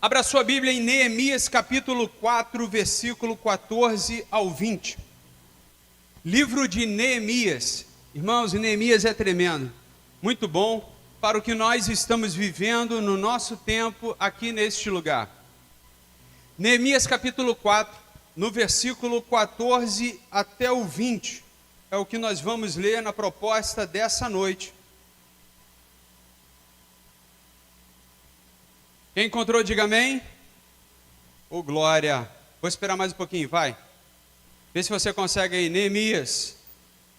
Abra sua Bíblia em Neemias capítulo 4, versículo 14 ao 20. Livro de Neemias. Irmãos, Neemias é tremendo. Muito bom para o que nós estamos vivendo no nosso tempo aqui neste lugar. Neemias capítulo 4, no versículo 14 até o 20. É o que nós vamos ler na proposta dessa noite. Quem encontrou, diga amém. Ô, glória. Vou esperar mais um pouquinho, vai. Vê se você consegue aí, Neemias.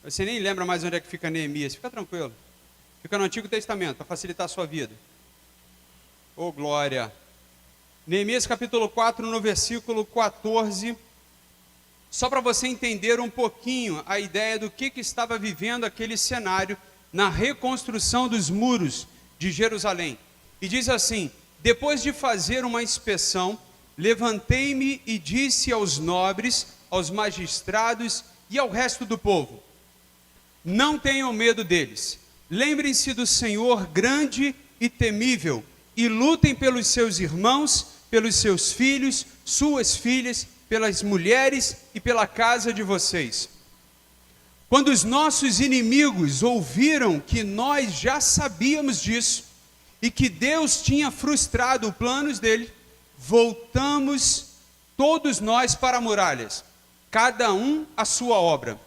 Você nem lembra mais onde é que fica Neemias. Fica tranquilo. Fica no Antigo Testamento, para facilitar a sua vida. Ô, glória. Neemias capítulo 4, no versículo 14. Só para você entender um pouquinho a ideia do que estava vivendo aquele cenário na reconstrução dos muros de Jerusalém. E diz assim: depois de fazer uma inspeção, levantei-me e disse aos nobres, aos magistrados e ao resto do povo: não tenham medo deles. Lembrem-se do Senhor grande e temível e lutem pelos seus irmãos, pelos seus filhos, suas filhas, pelas mulheres e pela casa de vocês. Quando os nossos inimigos ouviram que nós já sabíamos disso, e que Deus tinha frustrado os planos dele, voltamos todos nós para as muralhas, cada um a sua obra.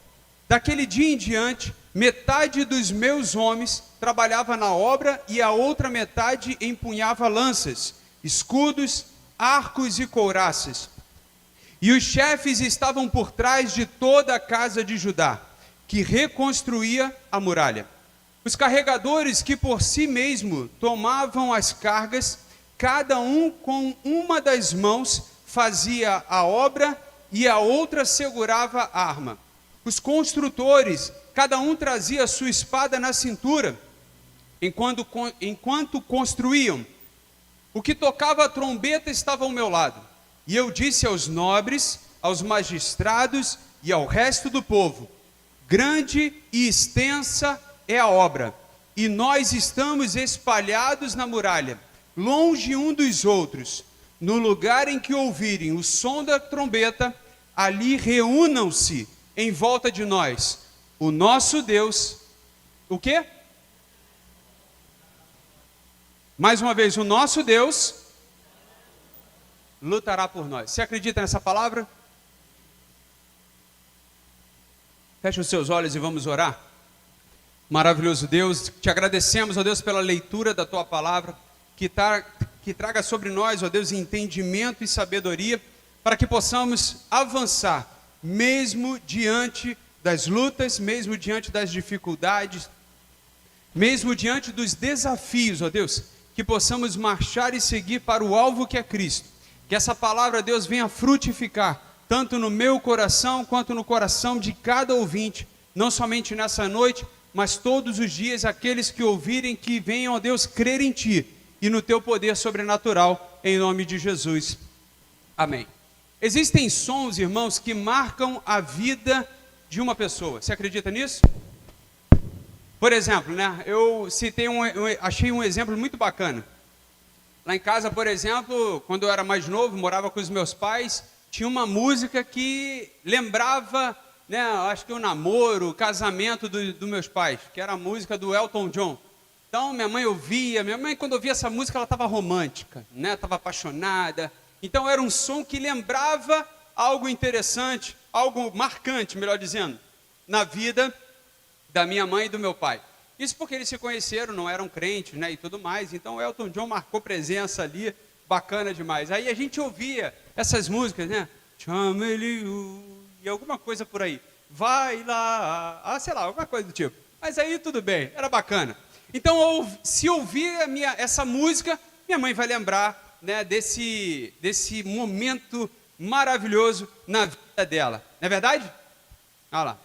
Daquele dia em diante, metade dos meus homens trabalhava na obra e a outra metade empunhava lanças, escudos, arcos e couraças. E os chefes estavam por trás de toda a casa de Judá, que reconstruía a muralha. Os carregadores que por si mesmo tomavam as cargas, cada um com uma das mãos fazia a obra e a outra segurava a arma. Os construtores, cada um trazia a sua espada na cintura, enquanto construíam. O que tocava a trombeta estava ao meu lado. E eu disse aos nobres, aos magistrados e ao resto do povo: grande e extensa é a obra, e nós estamos espalhados na muralha, longe um dos outros. No lugar em que ouvirem o som da trombeta, ali reúnam-se em volta de nós. O nosso Deus, o quê? Mais uma vez, o nosso Deus lutará por nós. Você acredita nessa palavra? Feche os seus olhos e vamos orar. Maravilhoso Deus, te agradecemos, ó Deus, pela leitura da Tua palavra, que traga sobre nós, ó Deus, entendimento e sabedoria, para que possamos avançar, mesmo diante das lutas, mesmo diante das dificuldades, mesmo diante dos desafios, ó Deus, que possamos marchar e seguir para o alvo que é Cristo. Que essa palavra, Deus, venha frutificar, tanto no meu coração, quanto no coração de cada ouvinte, não somente nessa noite, mas todos os dias aqueles que ouvirem, que venham, ó Deus, crer em Ti e no Teu poder sobrenatural, em nome de Jesus. Amém. Existem sons, irmãos, que marcam a vida de uma pessoa. Você acredita nisso? Por exemplo, eu achei um exemplo muito bacana. Lá em casa, por exemplo, quando eu era mais novo, morava com os meus pais, tinha uma música que lembrava, acho que o namoro, o casamento dos meus pais, que era a música do Elton John. Então minha mãe quando ouvia essa música, ela estava romântica, estava apaixonada. Então era um som que lembrava algo interessante, algo marcante, melhor dizendo, na vida da minha mãe e do meu pai. Isso porque eles se conheceram, não eram crentes, e tudo mais. Então o Elton John marcou presença ali, bacana demais. Aí a gente ouvia essas músicas, Chameliu, e alguma coisa por aí, vai lá, sei lá, alguma coisa do tipo. Mas aí tudo bem, era bacana. Então, se ouvir essa música, minha mãe vai lembrar, desse momento maravilhoso na vida dela. Não é verdade? Olha lá.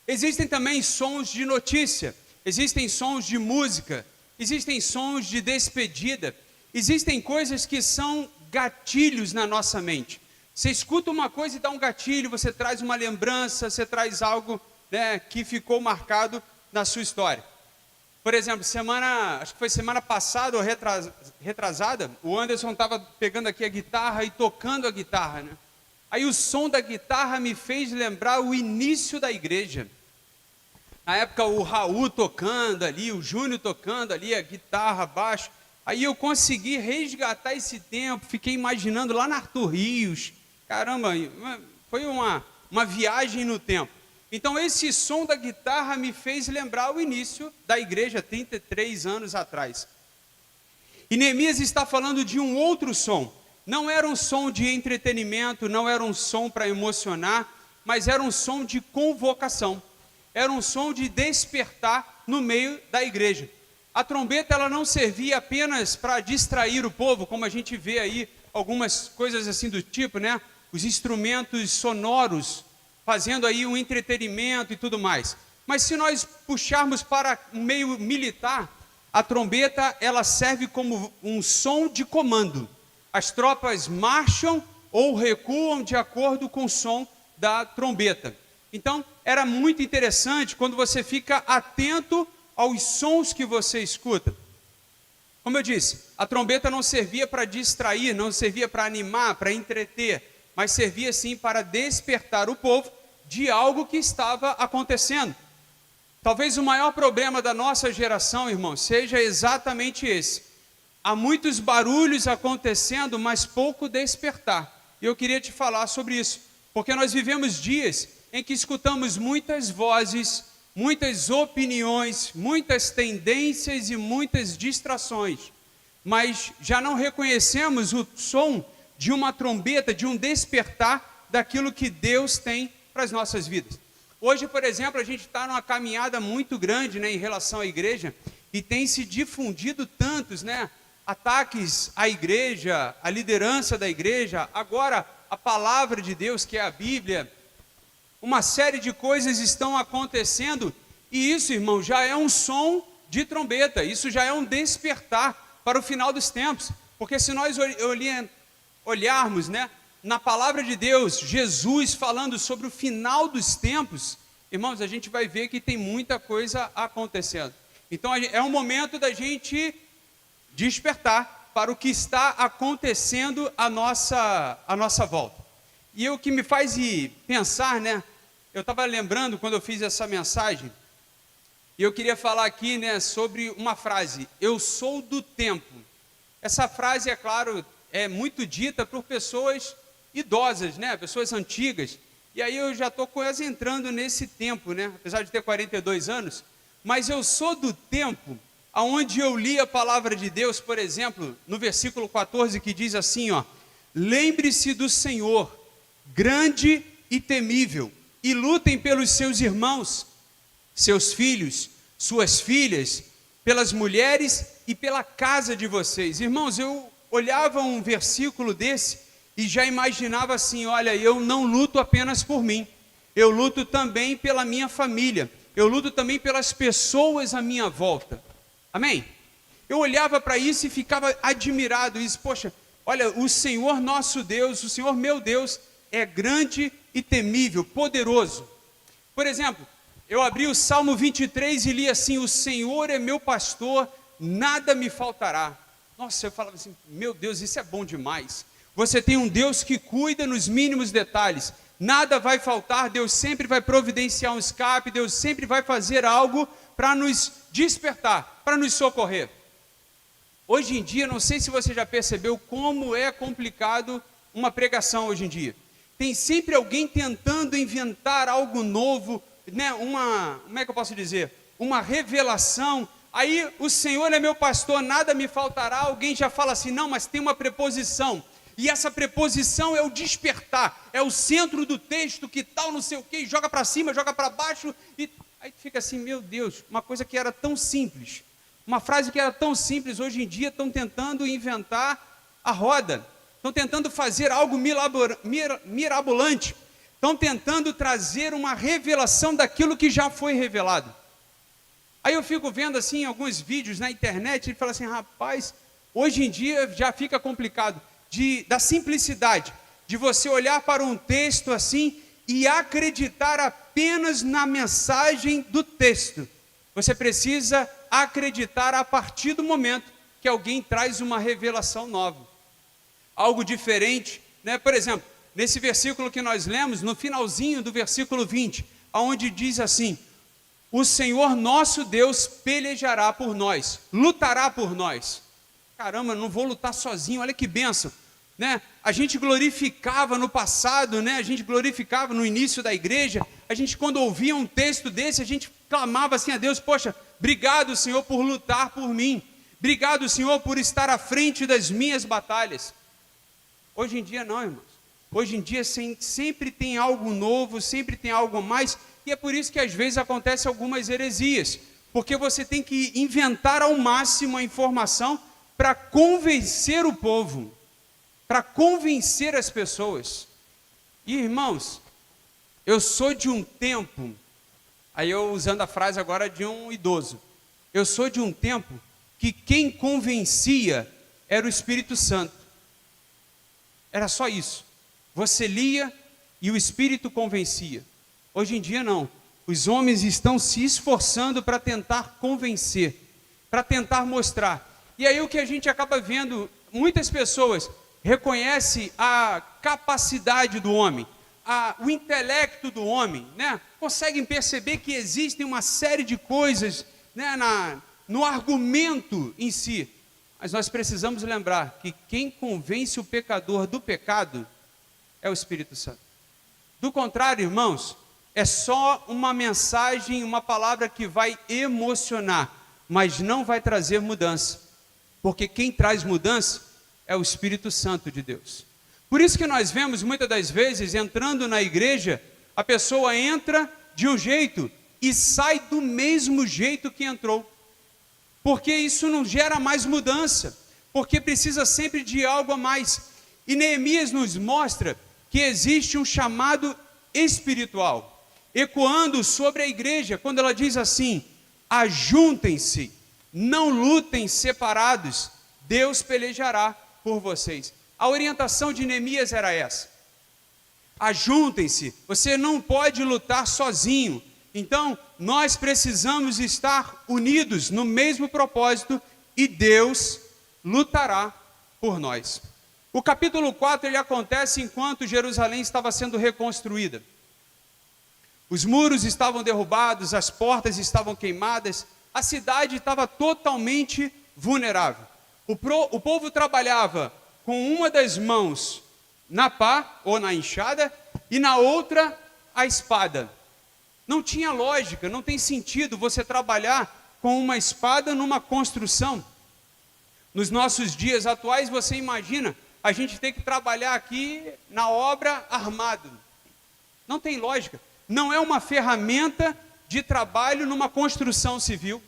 Existem também sons de notícia, existem sons de música, existem sons de despedida, existem coisas que são gatilhos na nossa mente. Você escuta uma coisa e dá um gatilho, você traz uma lembrança, você traz algo que ficou marcado na sua história. Por exemplo, acho que foi semana passada ou retrasada, o Anderson estava pegando aqui a guitarra e tocando a guitarra, né? Aí o som da guitarra me fez lembrar o início da igreja. Na época o Raul tocando ali, o Júnior tocando ali, a guitarra, baixo. Aí eu consegui resgatar esse tempo, fiquei imaginando lá na Arthur Rios. Caramba, foi uma viagem no tempo. Então esse som da guitarra me fez lembrar o início da igreja, 33 anos atrás. E Neemias está falando de um outro som. Não era um som de entretenimento, não era um som para emocionar, mas era um som de convocação. Era um som de despertar no meio da igreja. A trombeta ela não servia apenas para distrair o povo, como a gente vê aí algumas coisas assim do tipo, né? Os instrumentos sonoros, fazendo aí um entretenimento e tudo mais. Mas se nós puxarmos para o meio militar, a trombeta ela serve como um som de comando. As tropas marcham ou recuam de acordo com o som da trombeta. Então, era muito interessante quando você fica atento aos sons que você escuta. Como eu disse, a trombeta não servia para distrair, não servia para animar, para entreter, mas servia sim para despertar o povo de algo que estava acontecendo. Talvez o maior problema da nossa geração, irmão, seja exatamente esse. Há muitos barulhos acontecendo, mas pouco despertar. E eu queria te falar sobre isso, porque nós vivemos dias em que escutamos muitas vozes, muitas opiniões, muitas tendências e muitas distrações, mas já não reconhecemos o som de uma trombeta, de um despertar daquilo que Deus tem para as nossas vidas. Hoje, por exemplo, a gente está numa caminhada muito grande, né, em relação à igreja, e tem se difundido tantos, né, ataques à igreja, à liderança da igreja, agora a palavra de Deus, que é a Bíblia. Uma série de coisas estão acontecendo, e isso, irmão, já é um som de trombeta, isso já é um despertar para o final dos tempos, porque se nós olharmos, né, na palavra de Deus, Jesus falando sobre o final dos tempos, irmãos, a gente vai ver que tem muita coisa acontecendo. Então é um momento da gente despertar para o que está acontecendo à nossa volta. E o que me faz pensar, né, eu estava lembrando quando eu fiz essa mensagem, e eu queria falar aqui, né, sobre uma frase: eu sou do tempo. Essa frase, é claro, é muito dita por pessoas idosas, né, pessoas antigas, e aí eu já estou quase entrando nesse tempo, né, apesar de ter 42 anos, mas eu sou do tempo aonde eu li a palavra de Deus, por exemplo, no versículo 14, que diz assim, ó: lembre-se do Senhor, grande e temível, e lutem pelos seus irmãos, seus filhos, suas filhas, pelas mulheres e pela casa de vocês. Irmãos, eu olhava um versículo desse e já imaginava assim: olha, eu não luto apenas por mim, eu luto também pela minha família, eu luto também pelas pessoas à minha volta. Amém? Eu olhava para isso e ficava admirado, isso, poxa, olha, o Senhor nosso Deus, o Senhor meu Deus, é grande e temível, poderoso. Por exemplo, eu abri o Salmo 23 e li assim: o Senhor é meu pastor, nada me faltará. Nossa, eu falava assim: meu Deus, isso é bom demais. Você tem um Deus que cuida nos mínimos detalhes, nada vai faltar, Deus sempre vai providenciar um escape, Deus sempre vai fazer algo para nos despertar, para nos socorrer. Hoje em dia, não sei se você já percebeu como é complicado uma pregação hoje em dia. Tem sempre alguém tentando inventar algo novo, né? Como é que eu posso dizer? Uma revelação. Aí o Senhor é meu pastor, nada me faltará. Alguém já fala assim: não, mas tem uma preposição. E essa preposição é o despertar, é o centro do texto, que tal, não sei o quê, joga para cima, joga para baixo, e aí fica assim: meu Deus, uma coisa que era tão simples, uma frase que era tão simples, hoje em dia estão tentando inventar a roda, estão tentando fazer algo mirabolante, estão tentando trazer uma revelação daquilo que já foi revelado. Aí eu fico vendo assim alguns vídeos na internet, e falo assim: rapaz, hoje em dia já fica complicado, da simplicidade, de você olhar para um texto assim e acreditar apenas na mensagem do texto. Você precisa a acreditar a partir do momento que alguém traz uma revelação nova. Algo diferente, né? Por exemplo, nesse versículo que nós lemos, no finalzinho do versículo 20, onde diz assim: o Senhor nosso Deus pelejará por nós, lutará por nós. Caramba, não vou lutar sozinho, olha que bênção, né? A gente glorificava no passado, né? A gente glorificava no início da igreja, a gente quando ouvia um texto desse, a gente clamava assim a Deus: poxa, obrigado, Senhor, por lutar por mim, obrigado, Senhor, por estar à frente das minhas batalhas. Hoje em dia não, irmãos. Hoje em dia sempre tem algo novo, sempre tem algo a mais, e é por isso que às vezes acontecem algumas heresias, porque você tem que inventar ao máximo a informação para convencer o povo, para convencer as pessoas. E irmãos, eu sou de um tempo, aí eu usando a frase agora de um idoso, eu sou de um tempo que quem convencia era o Espírito Santo. Era só isso. Você lia e o Espírito convencia. Hoje em dia não. Os homens estão se esforçando para tentar convencer, para tentar mostrar. E aí o que a gente acaba vendo, muitas pessoas reconhecem a capacidade do homem, o intelecto do homem, né? Conseguem perceber que existem uma série de coisas, né, no argumento em si. Mas nós precisamos lembrar que quem convence o pecador do pecado é o Espírito Santo. Do contrário, irmãos, é só uma mensagem, uma palavra que vai emocionar, mas não vai trazer mudança. Porque quem traz mudança é o Espírito Santo de Deus. Por isso que nós vemos muitas das vezes, entrando na igreja, a pessoa entra de um jeito e sai do mesmo jeito que entrou. Porque isso não gera mais mudança, porque precisa sempre de algo a mais. E Neemias nos mostra que existe um chamado espiritual, ecoando sobre a igreja, quando ela diz assim: ajuntem-se, não lutem separados, Deus pelejará por vocês. A orientação de Neemias era essa: ajuntem-se, você não pode lutar sozinho. Então, nós precisamos estar unidos no mesmo propósito e Deus lutará por nós. O capítulo 4 ele acontece enquanto Jerusalém estava sendo reconstruída. Os muros estavam derrubados, as portas estavam queimadas, a cidade estava totalmente vulnerável. O povo trabalhava com uma das mãos na pá ou na enxada e na outra a espada. Não tinha lógica, não tem sentido você trabalhar com uma espada numa construção. Nos nossos dias atuais, você imagina, a gente tem que trabalhar aqui na obra armado. Não tem lógica. Não é uma ferramenta de trabalho numa construção civil.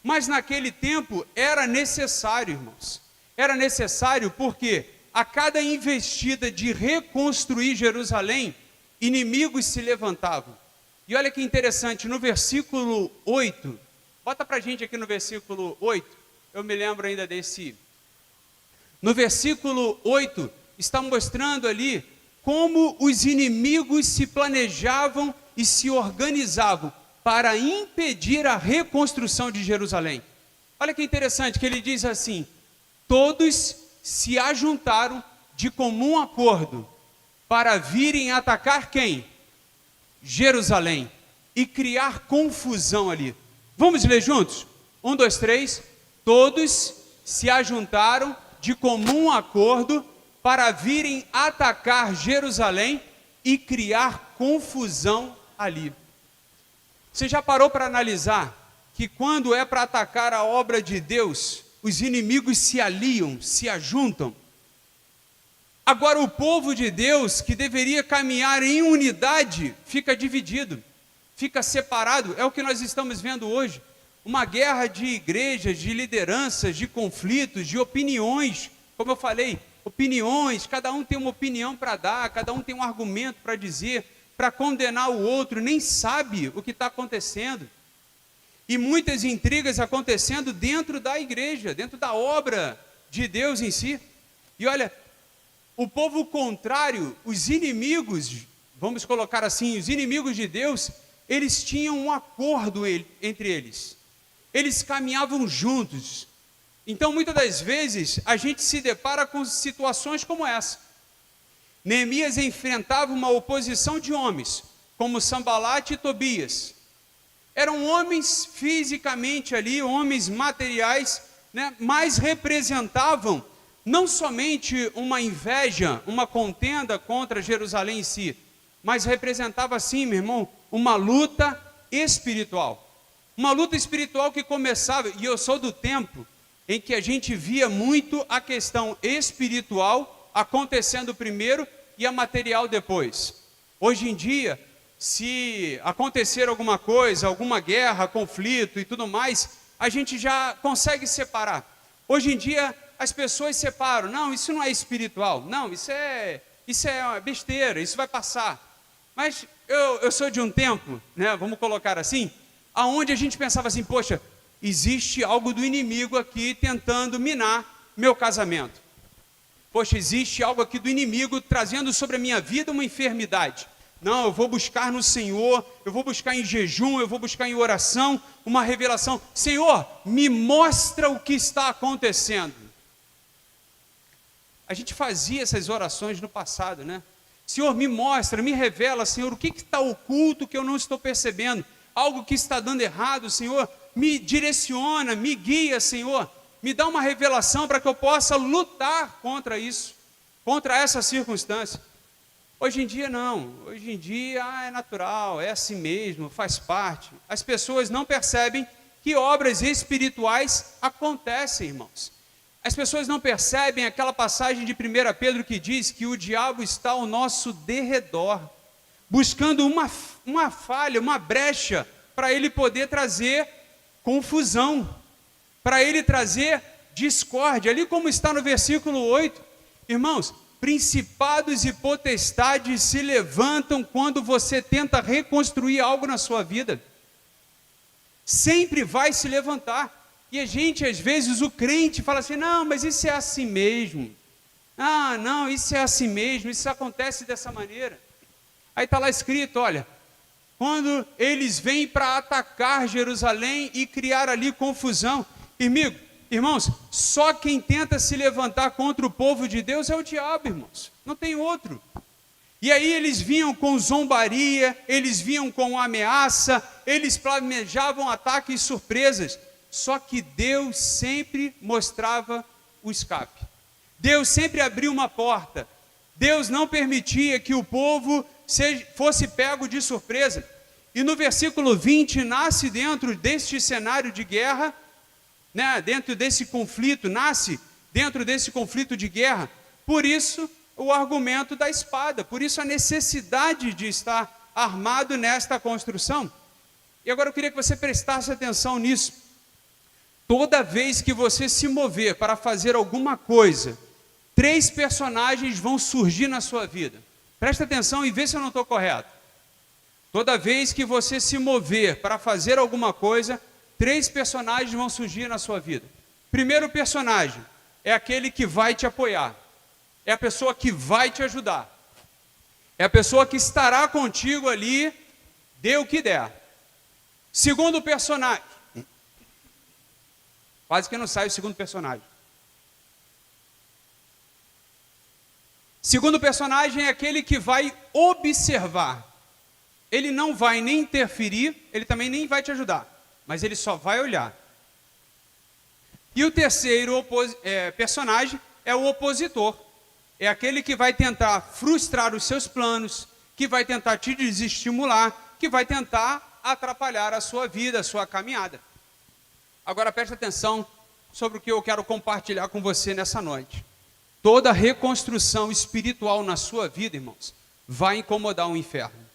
Mas naquele tempo era necessário, irmãos. Era necessário porque a cada investida de reconstruir Jerusalém, inimigos se levantavam. E olha que interessante, no versículo 8, bota para a gente aqui no versículo 8, eu me lembro ainda desse. No versículo 8, está mostrando ali como os inimigos se planejavam e se organizavam para impedir a reconstrução de Jerusalém. Olha que interessante que ele diz assim: todos se ajuntaram de comum acordo para virem atacar quem? Jerusalém, e criar confusão ali. Vamos ler juntos? 1, 2, 3. Todos se ajuntaram de comum acordo para virem atacar Jerusalém e criar confusão ali. Você já parou para analisar que quando é para atacar a obra de Deus, os inimigos se aliam, se ajuntam? Agora o povo de Deus, que deveria caminhar em unidade, fica dividido, fica separado. É o que nós estamos vendo hoje. Uma guerra de igrejas, de lideranças, de conflitos, de opiniões. Como eu falei, opiniões, cada um tem uma opinião para dar, cada um tem um argumento para dizer, para condenar o outro, nem sabe o que está acontecendo. E muitas intrigas acontecendo dentro da igreja, dentro da obra de Deus em si. E olha, o povo contrário, os inimigos, vamos colocar assim, os inimigos de Deus, eles tinham um acordo entre eles. eles caminhavam juntos. Então, muitas das vezes, a gente se depara com situações como essa. Neemias enfrentava uma oposição de homens, como Sambalate e Tobias. Eram homens fisicamente ali, homens materiais, né, mas representavam não somente uma inveja, uma contenda contra Jerusalém em si, mas representava sim, meu irmão, uma luta espiritual. Uma luta espiritual que começava, e eu sou do tempo em que a gente via muito a questão espiritual acontecendo primeiro e a material depois. Hoje em dia, se acontecer alguma coisa, alguma guerra, conflito e tudo mais, a gente já consegue separar. Hoje em dia, as pessoas separam. Não, isso não é espiritual. Não, isso é uma besteira, isso vai passar. Mas eu sou de um tempo, né, vamos colocar assim, aonde a gente pensava assim, poxa, existe algo do inimigo aqui tentando minar meu casamento. Poxa, existe algo aqui do inimigo trazendo sobre a minha vida uma enfermidade. Não, eu vou buscar no Senhor, eu vou buscar em jejum, eu vou buscar em oração, uma revelação. Senhor, me mostra o que está acontecendo. A gente fazia essas orações no passado, né? Senhor, me mostra, me revela, Senhor, o que está oculto que eu não estou percebendo? Algo que está dando errado, Senhor, me direciona, me guia, Senhor. Me dá uma revelação para que eu possa lutar contra isso, contra essa circunstância. Hoje em dia não, hoje em dia é natural, é assim mesmo, faz parte. As pessoas não percebem que obras espirituais acontecem, irmãos. As pessoas não percebem aquela passagem de 1 Pedro que diz que o diabo está ao nosso derredor, buscando uma falha, uma brecha, para ele poder trazer confusão, para ele trazer discórdia, ali como está no versículo 8, irmãos, principados e potestades se levantam quando você tenta reconstruir algo na sua vida, sempre vai se levantar, e a gente, às vezes, o crente fala assim, não, mas isso é assim mesmo, não, isso é assim mesmo, isso acontece dessa maneira, aí está lá escrito, olha, quando eles vêm para atacar Jerusalém e criar ali confusão, irmãos, só quem tenta se levantar contra o povo de Deus é o diabo, irmãos, não tem outro. E aí eles vinham com zombaria, eles vinham com ameaça, eles planejavam ataques e surpresas, só que Deus sempre mostrava o escape. Deus sempre abriu uma porta. Deus não permitia que o povo fosse pego de surpresa. E no versículo 20, nasce dentro deste cenário de guerra, né, dentro desse conflito, nasce dentro desse conflito de guerra, por isso o argumento da espada, por isso a necessidade de estar armado nesta construção. E agora eu queria que você prestasse atenção nisso. Toda vez que você se mover para fazer alguma coisa, 3 personagens vão surgir na sua vida. Presta atenção e vê se eu não estou correto. Toda vez que você se mover para fazer alguma coisa, 3 personagens vão surgir na sua vida. Primeiro personagem é aquele que vai te apoiar. É a pessoa que vai te ajudar. É a pessoa que estará contigo ali, dê o que der. Segundo personagem. Quase que não sai o segundo personagem. Segundo personagem é aquele que vai observar. Ele não vai nem interferir, ele também nem vai te ajudar, mas ele só vai olhar. E o terceiro personagem é o opositor. É aquele que vai tentar frustrar os seus planos, que vai tentar te desestimular, que vai tentar atrapalhar a sua vida, a sua caminhada. Agora preste atenção sobre o que eu quero compartilhar com você nessa noite. Toda reconstrução espiritual na sua vida, irmãos, vai incomodar o inferno.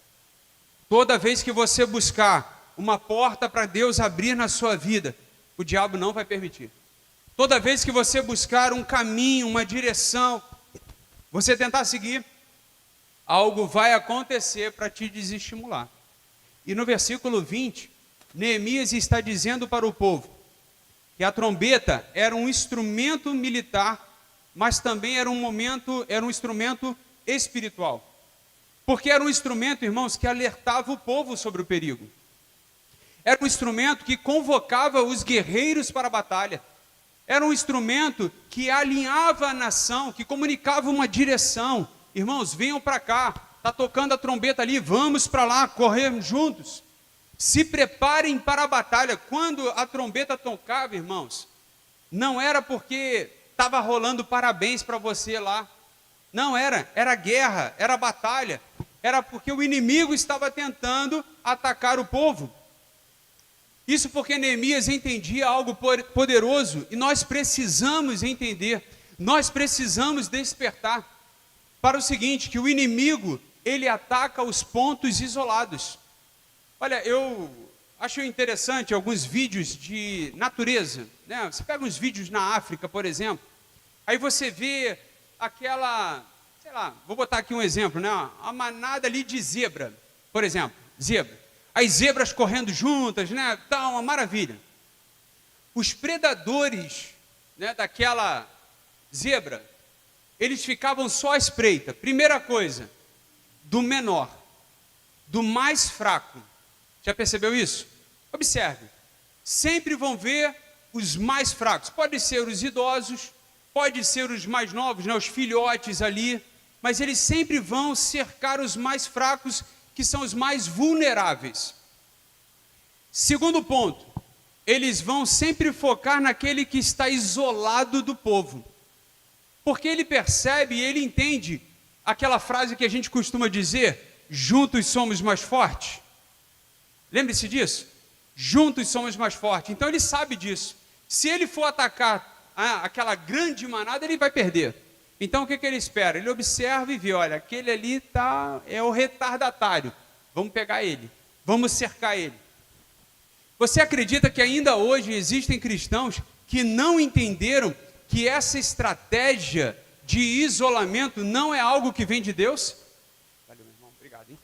Toda vez que você buscar uma porta para Deus abrir na sua vida, o diabo não vai permitir. Toda vez que você buscar um caminho, uma direção, você tentar seguir, algo vai acontecer para te desestimular. E no versículo 20, Neemias está dizendo para o povo que a trombeta era um instrumento militar, mas também era um instrumento espiritual. Porque era um instrumento, irmãos, que alertava o povo sobre o perigo. Era um instrumento que convocava os guerreiros para a batalha. Era um instrumento que alinhava a nação, que comunicava uma direção. Irmãos, venham para cá, está tocando a trombeta ali, vamos para lá, correr juntos. Se preparem para a batalha. Quando a trombeta tocava, irmãos, não era porque estava rolando parabéns para você lá. Não era guerra, era batalha. Era porque o inimigo estava tentando atacar o povo. Isso porque Neemias entendia algo poderoso e nós precisamos entender, nós precisamos despertar para o seguinte, que o inimigo, ele ataca os pontos isolados. Olha, eu acho interessante alguns vídeos de natureza, né? Você pega uns vídeos na África, por exemplo, aí você vê aquela, sei lá, vou botar aqui um exemplo, né? A manada ali de zebra, por exemplo, zebra. As zebras correndo juntas, né? Tá uma maravilha. Os predadores, né, daquela zebra, eles ficavam só à espreita. Primeira coisa, do menor, do mais fraco. Já percebeu isso? Observe. Sempre vão ver os mais fracos. Pode ser os idosos, pode ser os mais novos, né, os filhotes ali, mas eles sempre vão cercar os mais fracos, que são os mais vulneráveis. Segundo ponto, eles vão sempre focar naquele que está isolado do povo, porque ele percebe e ele entende aquela frase que a gente costuma dizer, juntos somos mais fortes. Lembre-se disso, juntos somos mais fortes. Então ele sabe disso. Se ele for atacar aquela grande manada, ele vai perder. Então o que ele espera? Ele observa e vê, olha, aquele ali é o retardatário, vamos pegar ele, vamos cercar ele. Você acredita que ainda hoje existem cristãos que não entenderam que essa estratégia de isolamento não é algo que vem de Deus? Valeu, meu irmão, obrigado, hein?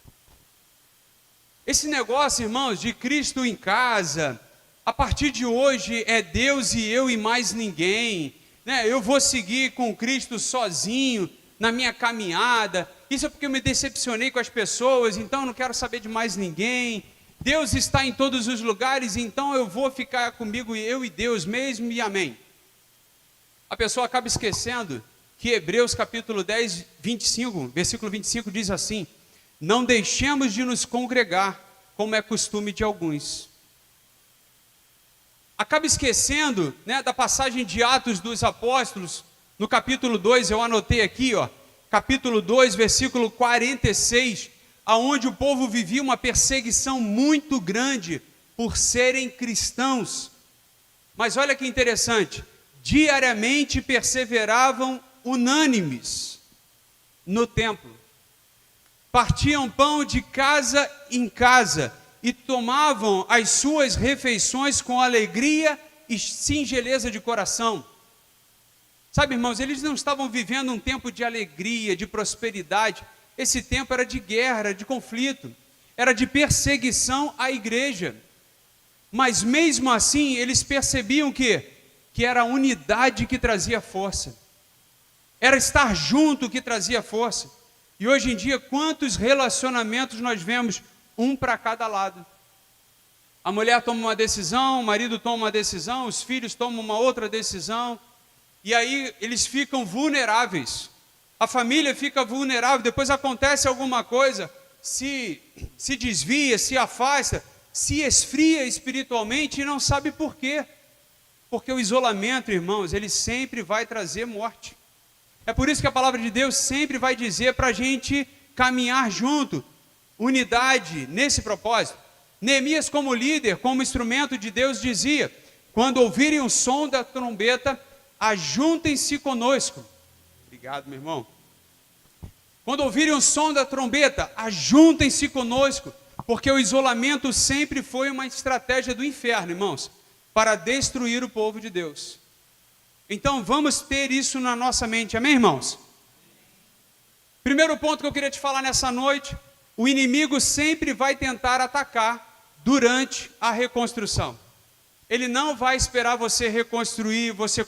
Esse negócio, irmãos, de Cristo em casa, a partir de hoje é Deus e eu e mais ninguém, né? Eu vou seguir com Cristo sozinho na minha caminhada, isso é porque eu me decepcionei com as pessoas, então eu não quero saber de mais ninguém. Deus está em todos os lugares, então eu vou ficar comigo, eu e Deus mesmo, e amém. A pessoa acaba esquecendo que Hebreus capítulo 10, 25, versículo 25 diz assim, não deixemos de nos congregar, como é costume de alguns. Acaba esquecendo, né, da passagem de Atos dos Apóstolos, no capítulo 2, eu anotei aqui, ó, capítulo 2, versículo 46, aonde o povo vivia uma perseguição muito grande por serem cristãos. Mas olha que interessante, diariamente perseveravam unânimes no templo. Partiam pão de casa em casa e tomavam as suas refeições com alegria e singeleza de coração. Sabe, irmãos, eles não estavam vivendo um tempo de alegria, de prosperidade. Esse tempo era de guerra, era de conflito, era de perseguição à igreja. Mas mesmo assim, eles percebiam que era a unidade que trazia força. Era estar junto que trazia força. E hoje em dia, quantos relacionamentos nós vemos, um para cada lado. A mulher toma uma decisão, o marido toma uma decisão, os filhos tomam uma outra decisão, e aí eles ficam vulneráveis. A família fica vulnerável, depois acontece alguma coisa, se desvia, se afasta, se esfria espiritualmente e não sabe por quê. Porque o isolamento, irmãos, ele sempre vai trazer morte. É por isso que a palavra de Deus sempre vai dizer para a gente caminhar junto, unidade nesse propósito. Neemias, como líder, como instrumento de Deus, dizia, quando ouvirem o som da trombeta, ajuntem-se conosco. Obrigado, meu irmão. Quando ouvirem o som da trombeta, ajuntem-se conosco, porque o isolamento sempre foi uma estratégia do inferno, irmãos, para destruir o povo de Deus. Então vamos ter isso na nossa mente, amém, irmãos? Primeiro ponto que eu queria te falar nessa noite, o inimigo sempre vai tentar atacar durante a reconstrução. Ele não vai esperar você reconstruir, você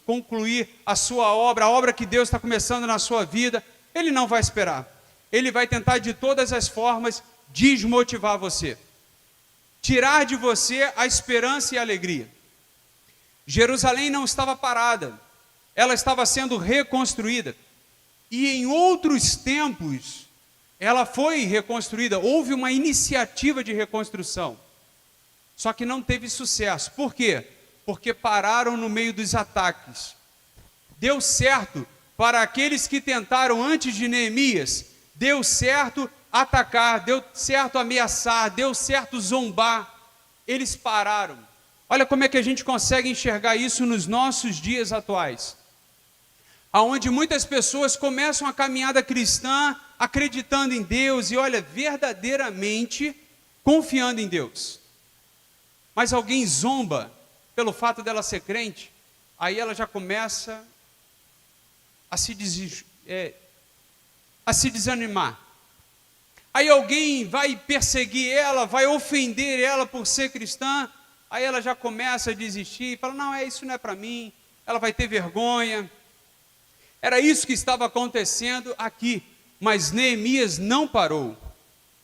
concluir a sua obra, a obra que Deus está começando na sua vida. Ele não vai esperar. Ele vai tentar de todas as formas desmotivar você. tirar de você a esperança e a alegria. Jerusalém não estava parada, ela estava sendo reconstruída. E em outros tempos, ela foi reconstruída, houve uma iniciativa de reconstrução. Só que não teve sucesso. Por quê? Porque pararam no meio dos ataques. Deu certo para aqueles que tentaram antes de Neemias, deu certo atacar, deu certo ameaçar, deu certo zombar. Eles pararam. Olha como é que a gente consegue enxergar isso nos nossos dias atuais. Aonde muitas pessoas começam a caminhada cristã acreditando em Deus e, olha, verdadeiramente confiando em Deus. Mas alguém zomba pelo fato dela ser crente, aí ela já começa a se desanimar. Aí alguém vai perseguir ela, vai ofender ela por ser cristã, aí ela já começa a desistir, fala, não, isso não é para mim, ela vai ter vergonha. Era isso que estava acontecendo aqui, mas Neemias não parou.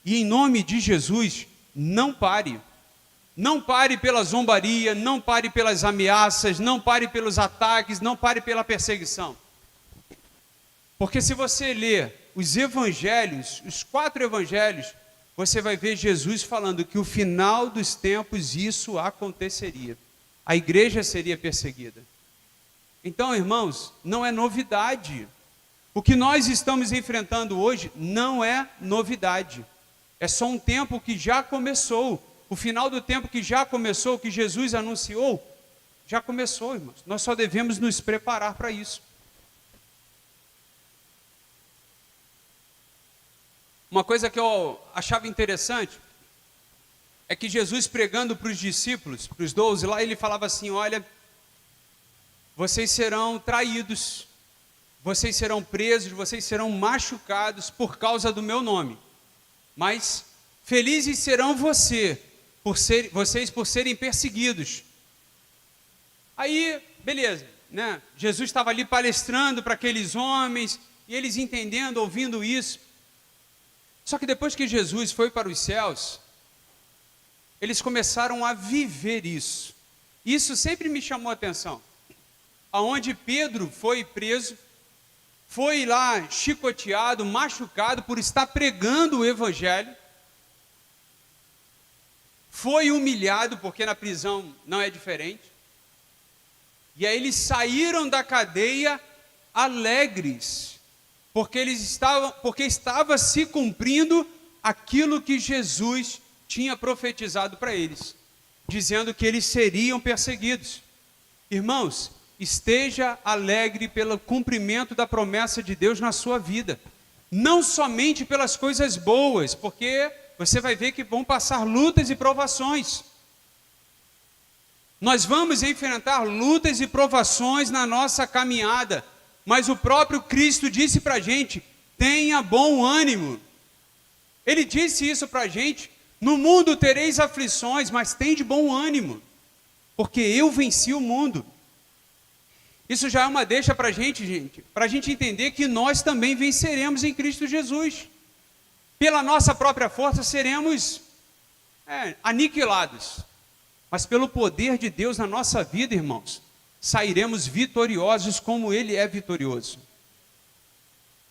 E em nome de Jesus, não pare. Não pare pela zombaria, não pare pelas ameaças, não pare pelos ataques, não pare pela perseguição. Porque se você ler os evangelhos, os 4 evangelhos, você vai ver Jesus falando que no final dos tempos isso aconteceria. A igreja seria perseguida. Então, irmãos, não é novidade. O que nós estamos enfrentando hoje não é novidade. É só um tempo que já começou. O final do tempo que já começou, que Jesus anunciou, já começou, irmãos. Nós só devemos nos preparar para isso. Uma coisa que eu achava interessante é que Jesus, pregando para os discípulos, para os 12 lá, ele falava assim, olha, vocês serão traídos, vocês serão presos, vocês serão machucados por causa do meu nome. Mas felizes serão vocês por serem perseguidos. Aí, beleza, né? Jesus estava ali palestrando para aqueles homens, e eles entendendo, ouvindo isso. Só que depois que Jesus foi para os céus, eles começaram a viver isso. Isso sempre me chamou a atenção. Aonde Pedro foi preso, foi lá chicoteado, machucado por estar pregando o evangelho, foi humilhado, porque na prisão não é diferente, e aí eles saíram da cadeia alegres, porque estava se cumprindo aquilo que Jesus tinha profetizado para eles, dizendo que eles seriam perseguidos. Irmãos, esteja alegre pelo cumprimento da promessa de Deus na sua vida, não somente pelas coisas boas, porque você vai ver que vão passar lutas e provações. Nós vamos enfrentar lutas e provações na nossa caminhada, mas o próprio Cristo disse para a gente, tenha bom ânimo. Ele disse isso para a gente, no mundo tereis aflições, mas tem de bom ânimo, porque eu venci o mundo. Isso já é uma deixa para a gente, para a gente entender que nós também venceremos em Cristo Jesus. Pela nossa própria força seremos aniquilados, mas pelo poder de Deus na nossa vida, irmãos, sairemos vitoriosos como Ele é vitorioso.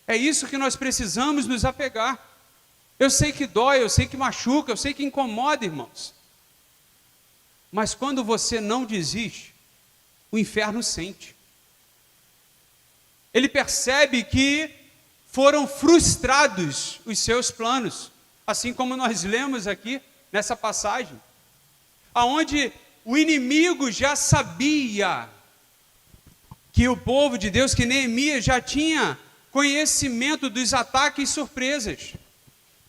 É isso que nós precisamos nos apegar. Eu sei que dói, eu sei que machuca, eu sei que incomoda, irmãos. Mas quando você não desiste, o inferno sente. Ele percebe que foram frustrados os seus planos, assim como nós lemos aqui nessa passagem, aonde o inimigo já sabia que o povo de Deus, que Neemias já tinha conhecimento dos ataques e surpresas,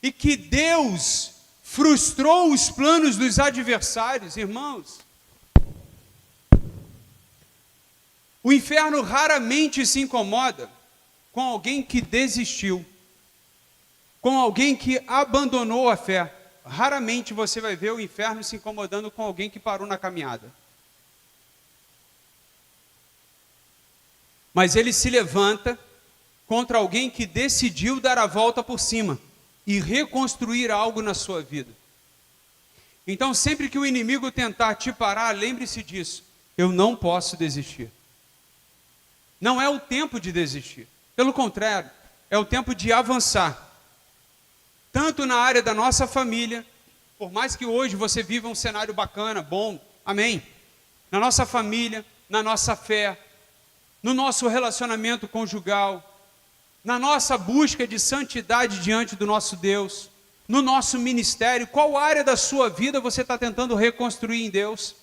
e que Deus frustrou os planos dos adversários, irmãos. O inferno raramente se incomoda com alguém que desistiu, com alguém que abandonou a fé. Raramente você vai ver o inferno se incomodando com alguém que parou na caminhada. Mas ele se levanta contra alguém que decidiu dar a volta por cima e reconstruir algo na sua vida. Então, sempre que o inimigo tentar te parar, lembre-se disso. Eu não posso desistir. Não é o tempo de desistir. Pelo contrário, é o tempo de avançar. Tanto na área da nossa família, por mais que hoje você viva um cenário bacana, bom, amém. Na nossa família, na nossa fé, no nosso relacionamento conjugal, na nossa busca de santidade diante do nosso Deus, no nosso ministério, qual área da sua vida você está tentando reconstruir em Deus?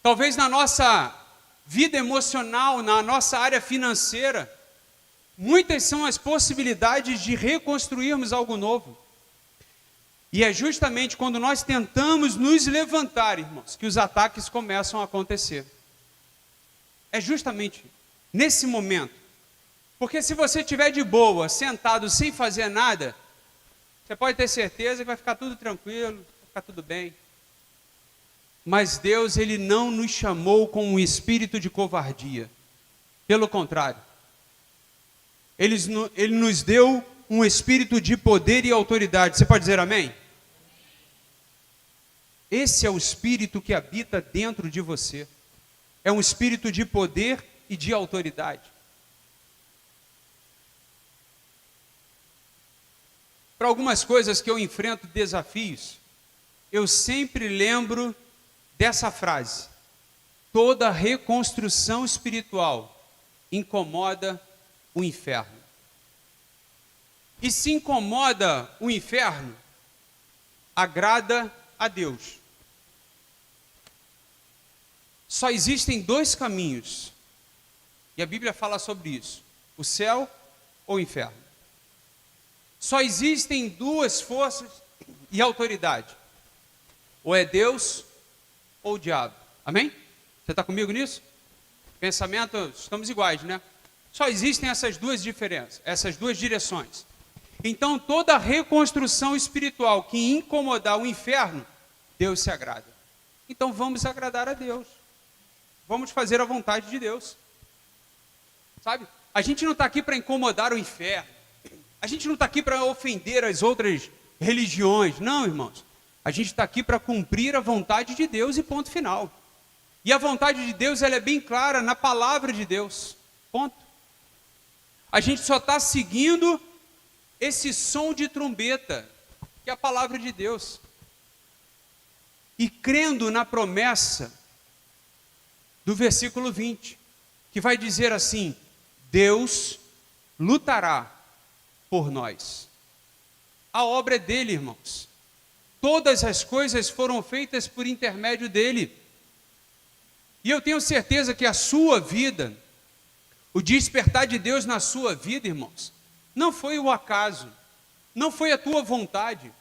Talvez na nossa vida emocional, na nossa área financeira, muitas são as possibilidades de reconstruirmos algo novo. E é justamente quando nós tentamos nos levantar, irmãos, que os ataques começam a acontecer. É justamente nesse momento. Porque se você estiver de boa, sentado, sem fazer nada, você pode ter certeza que vai ficar tudo tranquilo, vai ficar tudo bem. Mas Deus, Ele não nos chamou com um espírito de covardia. Pelo contrário. Ele nos deu um espírito de poder e autoridade. Você pode dizer amém? Esse é o espírito que habita dentro de você. É um espírito de poder e de autoridade. Para algumas coisas que eu enfrento desafios, eu sempre lembro dessa frase: toda reconstrução espiritual incomoda o inferno. E se incomoda o inferno, agrada a Deus. Só existem dois caminhos, e a Bíblia fala sobre isso: o céu ou o inferno. Só existem duas forças e autoridade: ou é Deus ou o diabo. Amém? Você está comigo nisso? Pensamento, estamos iguais, né? Só existem essas duas diferenças, essas duas direções. Então, toda reconstrução espiritual que incomodar o inferno, Deus se agrada. Então, vamos agradar a Deus. Vamos fazer a vontade de Deus. Sabe? A gente não está aqui para incomodar o inferno. A gente não está aqui para ofender as outras religiões. Não, irmãos. A gente está aqui para cumprir a vontade de Deus e ponto final. E a vontade de Deus, ela é bem clara na palavra de Deus. Ponto. A gente só está seguindo esse som de trombeta, que é a palavra de Deus. E crendo na promessa do versículo 20, que vai dizer assim: Deus lutará por nós. A obra é dele, irmãos. Todas as coisas foram feitas por intermédio dele. E eu tenho certeza que a sua vida, o despertar de Deus na sua vida, irmãos, não foi o acaso, não foi a tua vontade.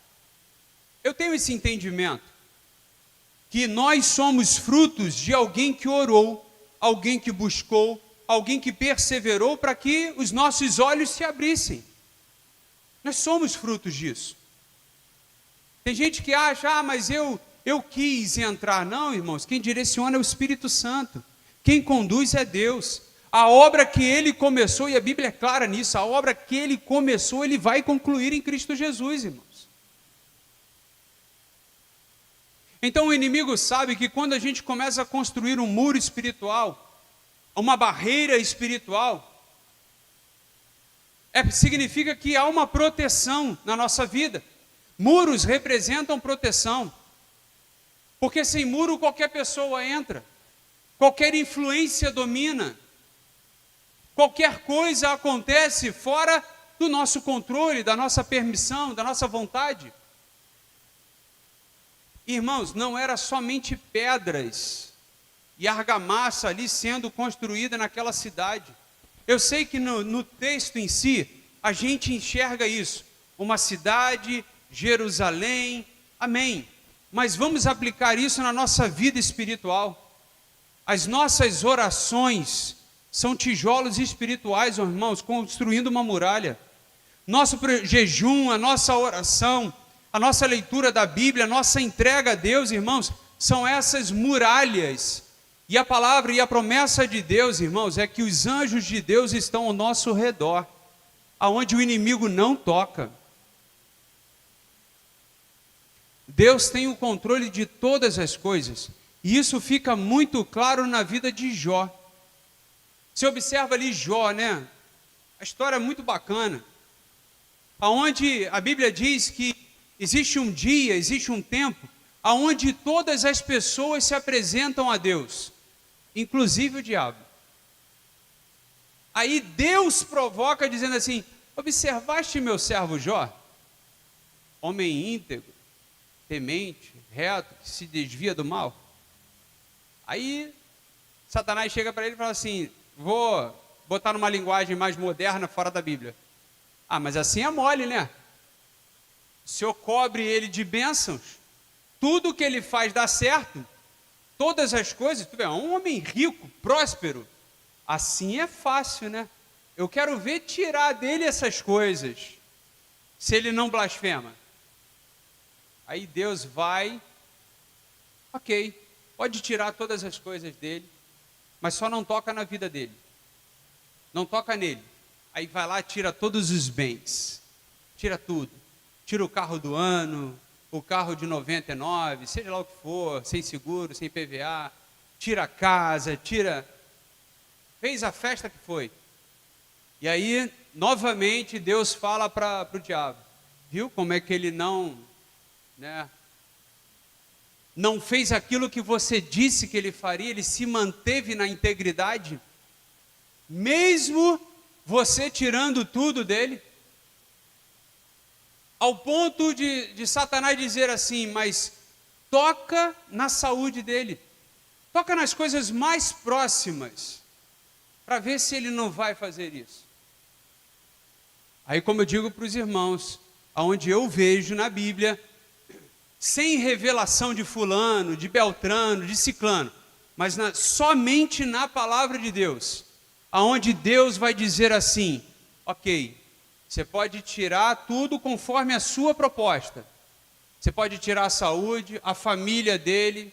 Eu tenho esse entendimento, que nós somos frutos de alguém que orou, alguém que buscou, alguém que perseverou para que os nossos olhos se abrissem. Nós somos frutos disso. Tem gente que acha, mas eu quis entrar. Não, irmãos, quem direciona é o Espírito Santo. Quem conduz é Deus. A obra que Ele começou, e a Bíblia é clara nisso, a obra que Ele começou, Ele vai concluir em Cristo Jesus, irmãos. Então o inimigo sabe que quando a gente começa a construir um muro espiritual, uma barreira espiritual, significa que há uma proteção na nossa vida. Muros representam proteção. Porque sem muro qualquer pessoa entra, qualquer influência domina, qualquer coisa acontece fora do nosso controle, da nossa permissão, da nossa vontade. Irmãos, não era somente pedras e argamassa ali sendo construída naquela cidade. Eu sei que no texto em si, a gente enxerga isso. Uma cidade, Jerusalém, amém. Mas vamos aplicar isso na nossa vida espiritual. As nossas orações são tijolos espirituais, irmãos, construindo uma muralha. Nosso jejum, a nossa oração, a nossa leitura da Bíblia, a nossa entrega a Deus, irmãos, são essas muralhas. E a palavra e a promessa de Deus, irmãos, é que os anjos de Deus estão ao nosso redor, aonde o inimigo não toca. Deus tem o controle de todas as coisas. E isso fica muito claro na vida de Jó. Você observa ali Jó, né? A história é muito bacana. Aonde a Bíblia diz que existe um dia, existe um tempo, aonde todas as pessoas se apresentam a Deus, inclusive o diabo. Aí Deus provoca dizendo assim: observaste meu servo Jó? Homem íntegro, temente, reto, que se desvia do mal. Aí Satanás chega para ele e fala assim: vou botar numa linguagem mais moderna, fora da Bíblia. Ah, mas assim é mole, né? O Senhor cobre ele de bênçãos, tudo que ele faz dá certo, todas as coisas, tu vê, é um homem rico, próspero, assim é fácil, né? Eu quero ver tirar dele essas coisas, se ele não blasfema. Aí Deus vai, ok, pode tirar todas as coisas dele, mas só não toca na vida dele, não toca nele. Aí vai lá, tira todos os bens, tira tudo, tira o carro do ano, o carro de 99, seja lá o que for, sem seguro, sem PVA, tira a casa, fez a festa que foi. E aí, novamente, Deus fala para o diabo, viu como é que ele não fez aquilo que você disse que ele faria, ele se manteve na integridade, mesmo você tirando tudo dele, ao ponto de Satanás dizer assim: mas toca na saúde dele, toca nas coisas mais próximas, para ver se ele não vai fazer isso. Aí, como eu digo para os irmãos, aonde eu vejo na Bíblia, sem revelação de fulano, de beltrano, de ciclano, mas somente na palavra de Deus, aonde Deus vai dizer assim: ok, você pode tirar tudo conforme a sua proposta, você pode tirar a saúde, a família dele,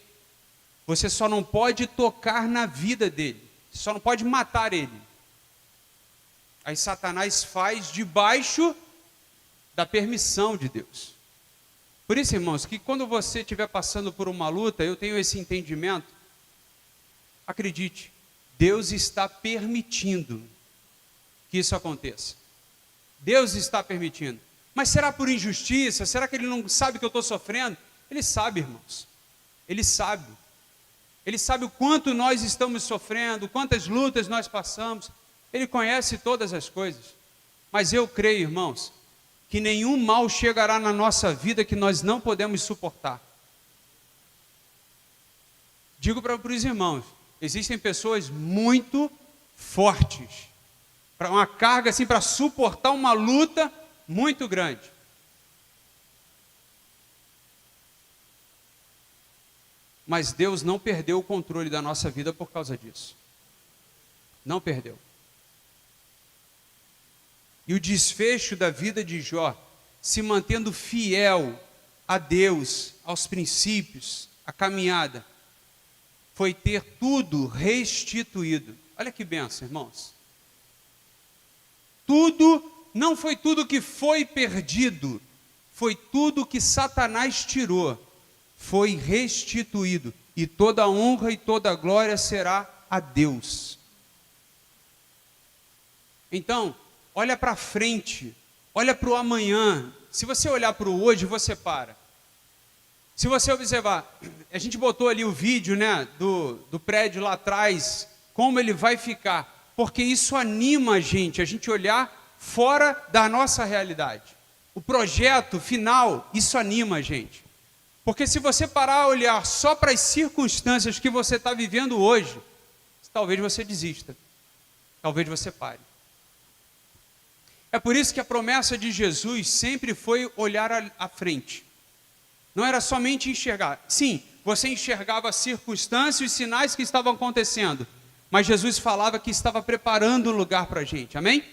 você só não pode tocar na vida dele, você só não pode matar ele. Aí Satanás faz debaixo da permissão de Deus. Por isso, irmãos, que quando você estiver passando por uma luta, eu tenho esse entendimento, acredite, Deus está permitindo que isso aconteça. Deus está permitindo. Mas será por injustiça? Será que ele não sabe que eu estou sofrendo? Ele sabe, irmãos. Ele sabe. Ele sabe o quanto nós estamos sofrendo, quantas lutas nós passamos. Ele conhece todas as coisas. Mas eu creio, irmãos, que nenhum mal chegará na nossa vida que nós não podemos suportar. Digo para os irmãos, existem pessoas muito fortes, para uma carga assim, para suportar uma luta muito grande. Mas Deus não perdeu o controle da nossa vida por causa disso. Não perdeu. E o desfecho da vida de Jó, se mantendo fiel a Deus, aos princípios, à caminhada, foi ter tudo restituído. Olha que bênção, irmãos. Tudo, não foi tudo que foi perdido, foi tudo que Satanás tirou, foi restituído. E toda a honra e toda a glória será a Deus. Então, olha para frente, olha para o amanhã. Se você olhar para o hoje, você para. Se você observar, a gente botou ali o vídeo, né, do prédio lá atrás, como ele vai ficar, porque isso anima a gente olhar fora da nossa realidade. O projeto final, isso anima a gente. Porque se você parar a olhar só para as circunstâncias que você está vivendo hoje, talvez você desista, talvez você pare. É por isso que a promessa de Jesus sempre foi olhar à frente. Não era somente enxergar. Sim, você enxergava as circunstâncias e os sinais que estavam acontecendo. Mas Jesus falava que estava preparando um lugar para a gente. Amém?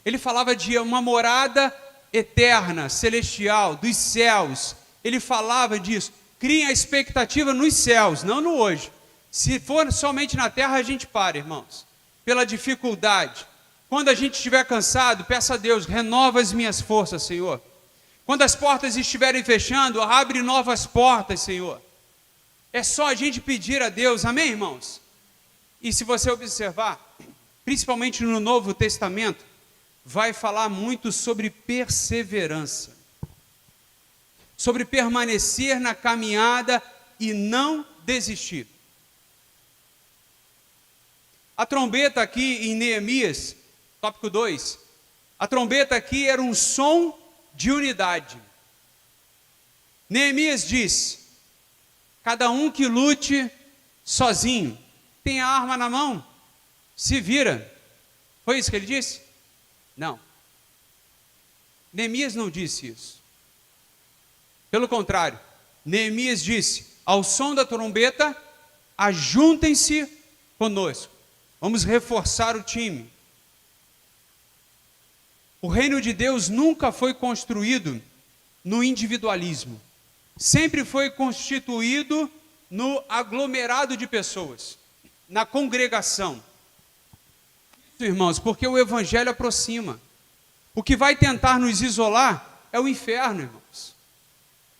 Ele falava de uma morada eterna, celestial, dos céus. Ele falava disso. Criem a expectativa nos céus, não no hoje. Se for somente na terra, a gente para, irmãos. Pela dificuldade. Quando a gente estiver cansado, peça a Deus, renova as minhas forças, Senhor. Quando as portas estiverem fechando, abre novas portas, Senhor. É só a gente pedir a Deus, amém, irmãos? E se você observar, principalmente no Novo Testamento, vai falar muito sobre perseverança, sobre permanecer na caminhada e não desistir. A trombeta aqui em Neemias, tópico 2, a trombeta aqui era um som de unidade. Neemias diz: cada um que lute sozinho, tem a arma na mão, se vira. Foi isso que ele disse? Não. Neemias não disse isso. Pelo contrário, Neemias disse: ao som da trombeta, ajuntem-se conosco. Vamos reforçar o time. O reino de Deus nunca foi construído no individualismo. Sempre foi constituído no aglomerado de pessoas, na congregação. Isso, irmãos, porque o evangelho aproxima. O que vai tentar nos isolar é o inferno, irmãos.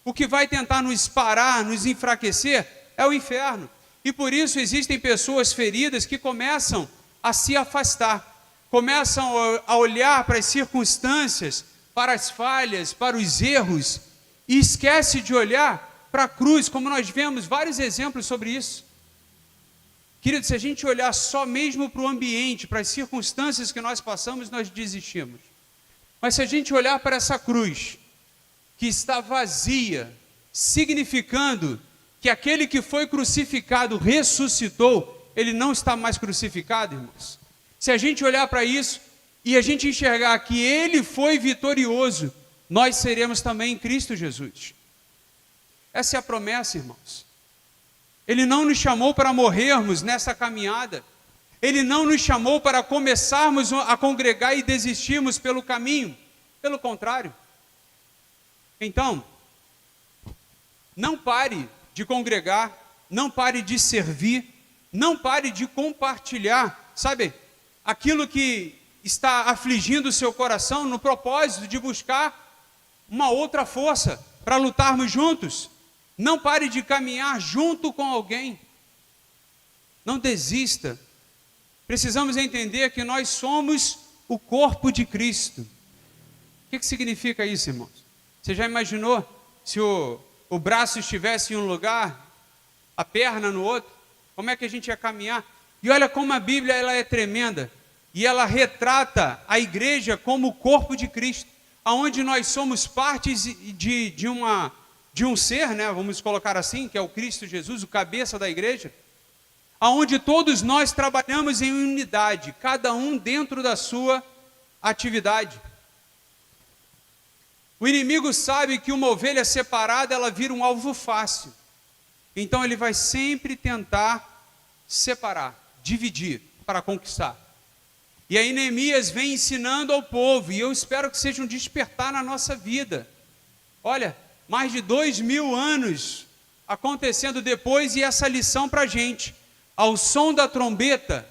O que vai tentar nos parar, nos enfraquecer, é o inferno. E por isso existem pessoas feridas que começam a se afastar, começam a olhar para as circunstâncias, para as falhas, para os erros, e esquece de olhar para a cruz, como nós vemos vários exemplos sobre isso. Querido, se a gente olhar só mesmo para o ambiente, para as circunstâncias que nós passamos, nós desistimos. Mas se a gente olhar para essa cruz, que está vazia, significando que aquele que foi crucificado ressuscitou, ele não está mais crucificado, irmãos. Se a gente olhar para isso e a gente enxergar que ele foi vitorioso, nós seremos também em Cristo Jesus. Essa é a promessa, irmãos. Ele não nos chamou para morrermos nessa caminhada. Ele não nos chamou para começarmos a congregar e desistirmos pelo caminho. Pelo contrário. Então, não pare de congregar, não pare de servir, não pare de compartilhar, sabe, aquilo que está afligindo o seu coração, no propósito de buscar uma outra força para lutarmos juntos. Não pare de caminhar junto com alguém. Não desista. Precisamos entender que nós somos o corpo de Cristo. O que significa isso, irmãos? Você já imaginou se o braço estivesse em um lugar, a perna no outro? Como é que a gente ia caminhar? E olha como a Bíblia ela é tremenda. E ela retrata a igreja como o corpo de Cristo, aonde nós somos partes de um ser, né? Vamos colocar assim, que é o Cristo Jesus, o cabeça da igreja, aonde todos nós trabalhamos em unidade, cada um dentro da sua atividade. O inimigo sabe que uma ovelha separada, ela vira um alvo fácil. Então ele vai sempre tentar separar, dividir, para conquistar. E aí Neemias vem ensinando ao povo, e eu espero que seja um despertar na nossa vida. Olha, mais de 2000 anos acontecendo depois, e essa lição para a gente. Ao som da trombeta,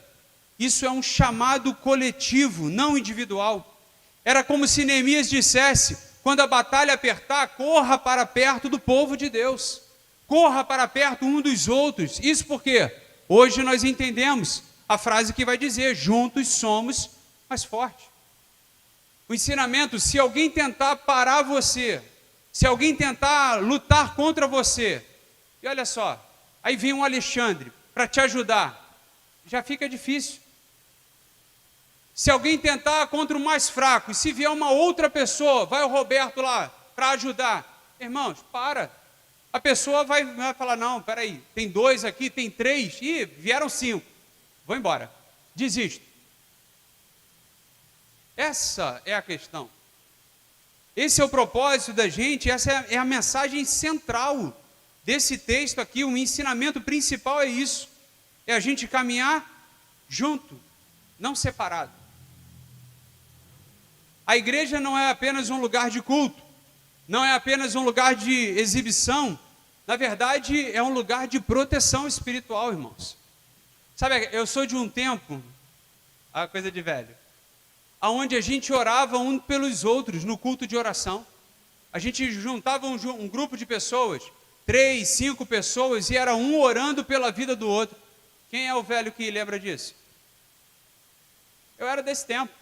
isso é um chamado coletivo, não individual. Era como se Neemias dissesse: quando a batalha apertar, corra para perto do povo de Deus. Corra para perto um dos outros. Isso porque hoje nós entendemos a frase que vai dizer: juntos somos mais fortes. O ensinamento: se alguém tentar parar você, se alguém tentar lutar contra você, e olha só, aí vem um Alexandre para te ajudar, já fica difícil. Se alguém tentar contra o mais fraco, e se vier uma outra pessoa, vai o Roberto lá para ajudar, irmãos, para. A pessoa vai falar: não, peraí, tem 2 aqui, tem 3, e vieram 5, vou embora, desisto. Essa é a questão. Esse é o propósito da gente, essa é a mensagem central desse texto aqui. O ensinamento principal é isso, é a gente caminhar junto, não separado. A igreja não é apenas um lugar de culto, não é apenas um lugar de exibição, na verdade é um lugar de proteção espiritual, irmãos. Sabe, eu sou de um tempo, a coisa de velho, aonde a gente orava um pelos outros no culto de oração. a gente juntava um grupo de pessoas, 3, 5 pessoas, e era um orando pela vida do outro. Quem é o velho que lembra disso? Eu era desse tempo.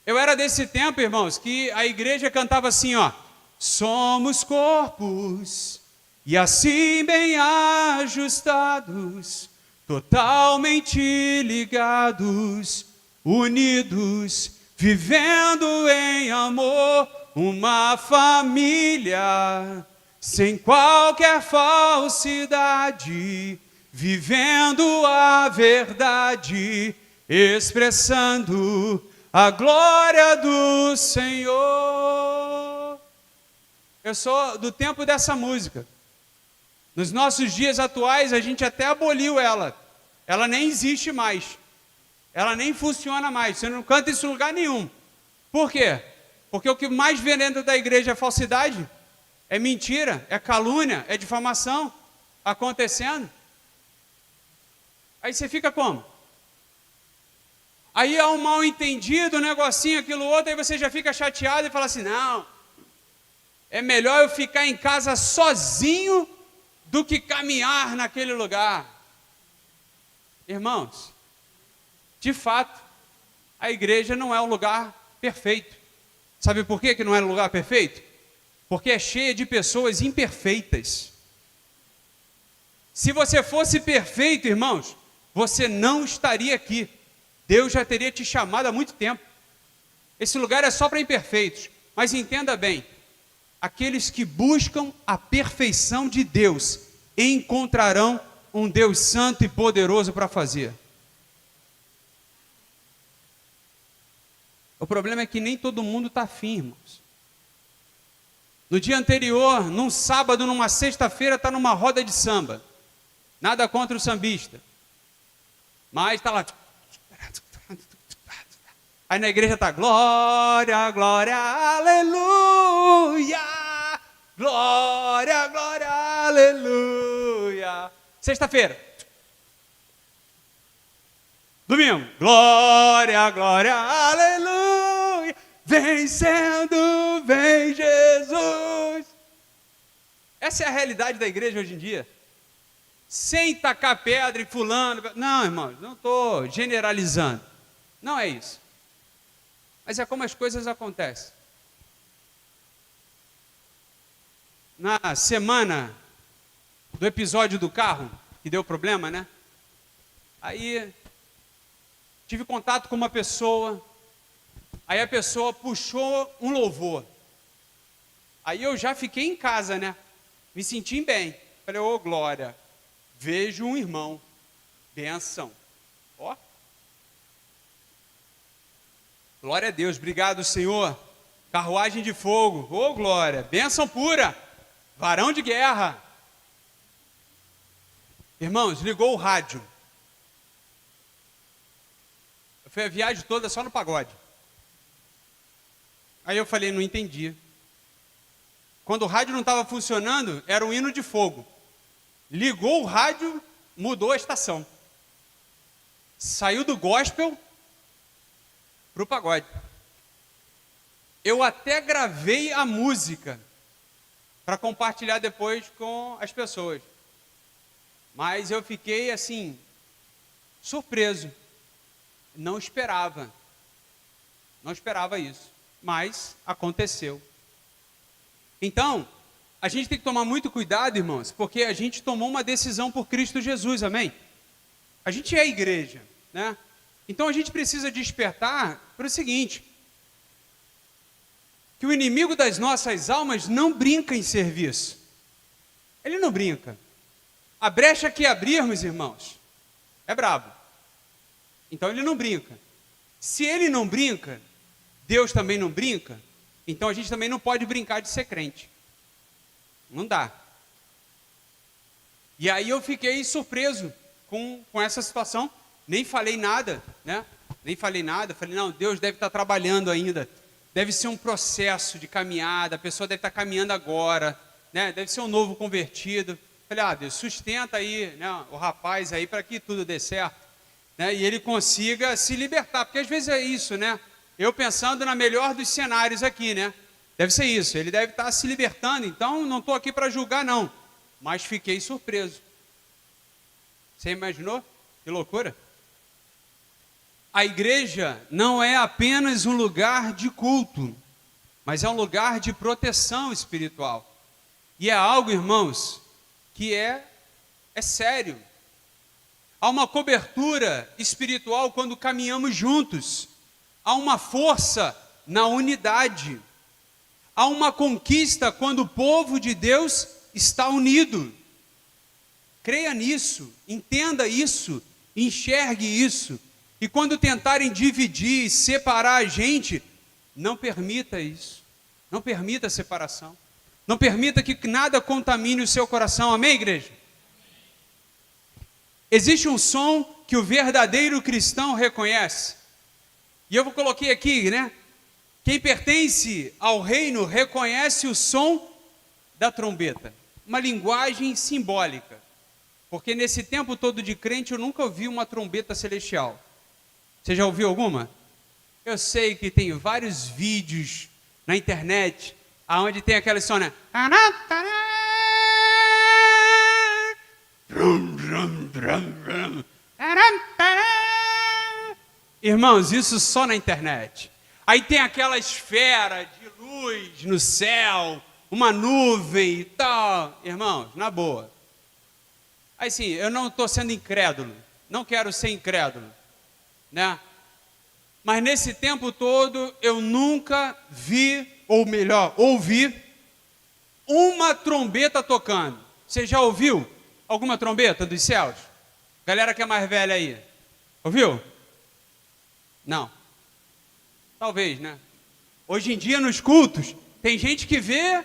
Eu era desse tempo, irmãos, que a igreja cantava assim, ó. Somos corpos, e assim bem ajustados, totalmente ligados, unidos, vivendo em amor, uma família, sem qualquer falsidade, vivendo a verdade, expressando a glória do Senhor. Eu sou do tempo dessa música. Nos nossos dias atuais, a gente até aboliu ela. Ela nem existe mais. Ela nem funciona mais. Você não canta isso em lugar nenhum. Por quê? Porque o que mais vem dentro da igreja é falsidade, é mentira, é calúnia, é difamação acontecendo. Aí você fica como? Aí há um mal entendido, um negocinho, aquilo outro, aí você já fica chateado e fala assim, não, é melhor eu ficar em casa sozinho do que caminhar naquele lugar. Irmãos, de fato, a igreja não é um lugar perfeito. Sabe por que não é um lugar perfeito? Porque é cheia de pessoas imperfeitas. Se você fosse perfeito, irmãos, você não estaria aqui. Deus já teria te chamado há muito tempo. Esse lugar é só para imperfeitos. Mas entenda bem, aqueles que buscam a perfeição de Deus encontrarão um Deus santo e poderoso para fazer. O problema é que nem todo mundo está afim, irmãos. No dia anterior, num sábado, numa sexta-feira, está numa roda de samba. Nada contra o sambista. Mas está lá. Aí na igreja está glória, glória, aleluia. Glória, glória, aleluia. Sexta-feira. Domingo. Glória, glória, aleluia. Vencendo, vem Jesus. Essa é a realidade da igreja hoje em dia. Sem tacar pedra e fulano. Não, irmãos, não estou generalizando. Não é isso. Mas é como as coisas acontecem. Na semana do episódio do carro, que deu problema, né? Aí tive contato com uma pessoa, aí a pessoa puxou um louvor. Aí eu já fiquei em casa, né? Me senti bem. Falei, ô glória, vejo um irmão, benção. Ó. Glória a Deus, obrigado Senhor. Carruagem de fogo, ô glória, bênção pura, varão de guerra. Irmãos, ligou o rádio. Eu fui a viagem toda só no pagode. Aí eu falei, não entendi. Quando o rádio não estava funcionando, era um hino de fogo. Ligou o rádio, mudou a estação. Saiu do gospel para o pagode. Eu até gravei a música para compartilhar depois com as pessoas. Mas eu fiquei assim, surpreso. Não esperava. Não esperava isso. Mas aconteceu. Então, a gente tem que tomar muito cuidado, irmãos, porque a gente tomou uma decisão por Cristo Jesus, amém? A gente é a igreja, né? Então a gente precisa despertar para o seguinte, que o inimigo das nossas almas não brinca em serviço. Ele não brinca. A brecha que abrirmos, irmãos, é brabo. Então ele não brinca. Se ele não brinca, Deus também não brinca, então a gente também não pode brincar de ser crente. Não dá. E aí eu fiquei surpreso com essa situação. Nem falei nada, né? Nem falei nada. Falei, não, Deus deve estar trabalhando ainda. Deve ser um processo de caminhada. A pessoa deve estar caminhando agora, né? Deve ser um novo convertido. Falei, Deus, sustenta aí, né, o rapaz aí para que tudo dê certo, né? E ele consiga se libertar. Porque às vezes é isso, né? Eu pensando na melhor dos cenários aqui, né? Deve ser isso, ele deve estar se libertando, então não estou aqui para julgar não. Mas fiquei surpreso. Você imaginou? Que loucura. A igreja não é apenas um lugar de culto, mas é um lugar de proteção espiritual. E é algo, irmãos, que é sério. Há uma cobertura espiritual quando caminhamos juntos. Há uma força na unidade. Há uma conquista quando o povo de Deus está unido. Creia nisso, entenda isso, enxergue isso. E quando tentarem dividir, separar a gente, não permita isso. Não permita a separação. Não permita que nada contamine o seu coração. Amém, igreja? Existe um som que o verdadeiro cristão reconhece. E eu coloquei aqui, né? Quem pertence ao reino reconhece o som da trombeta. Uma linguagem simbólica. Porque nesse tempo todo de crente eu nunca ouvi uma trombeta celestial. Você já ouviu alguma? Eu sei que tem vários vídeos na internet aonde tem aquela som, né? Irmãos, isso só na internet. Aí tem aquela esfera de luz no céu, uma nuvem e tal. Irmãos, na boa. Aí sim, eu não estou sendo incrédulo. Não quero ser incrédulo. Né? Mas nesse tempo todo eu nunca vi, ou melhor, ouvi uma trombeta tocando. Você já ouviu alguma trombeta dos céus? Galera que é mais velha aí. Ouviu? Não. Talvez, né? Hoje em dia nos cultos tem gente que vê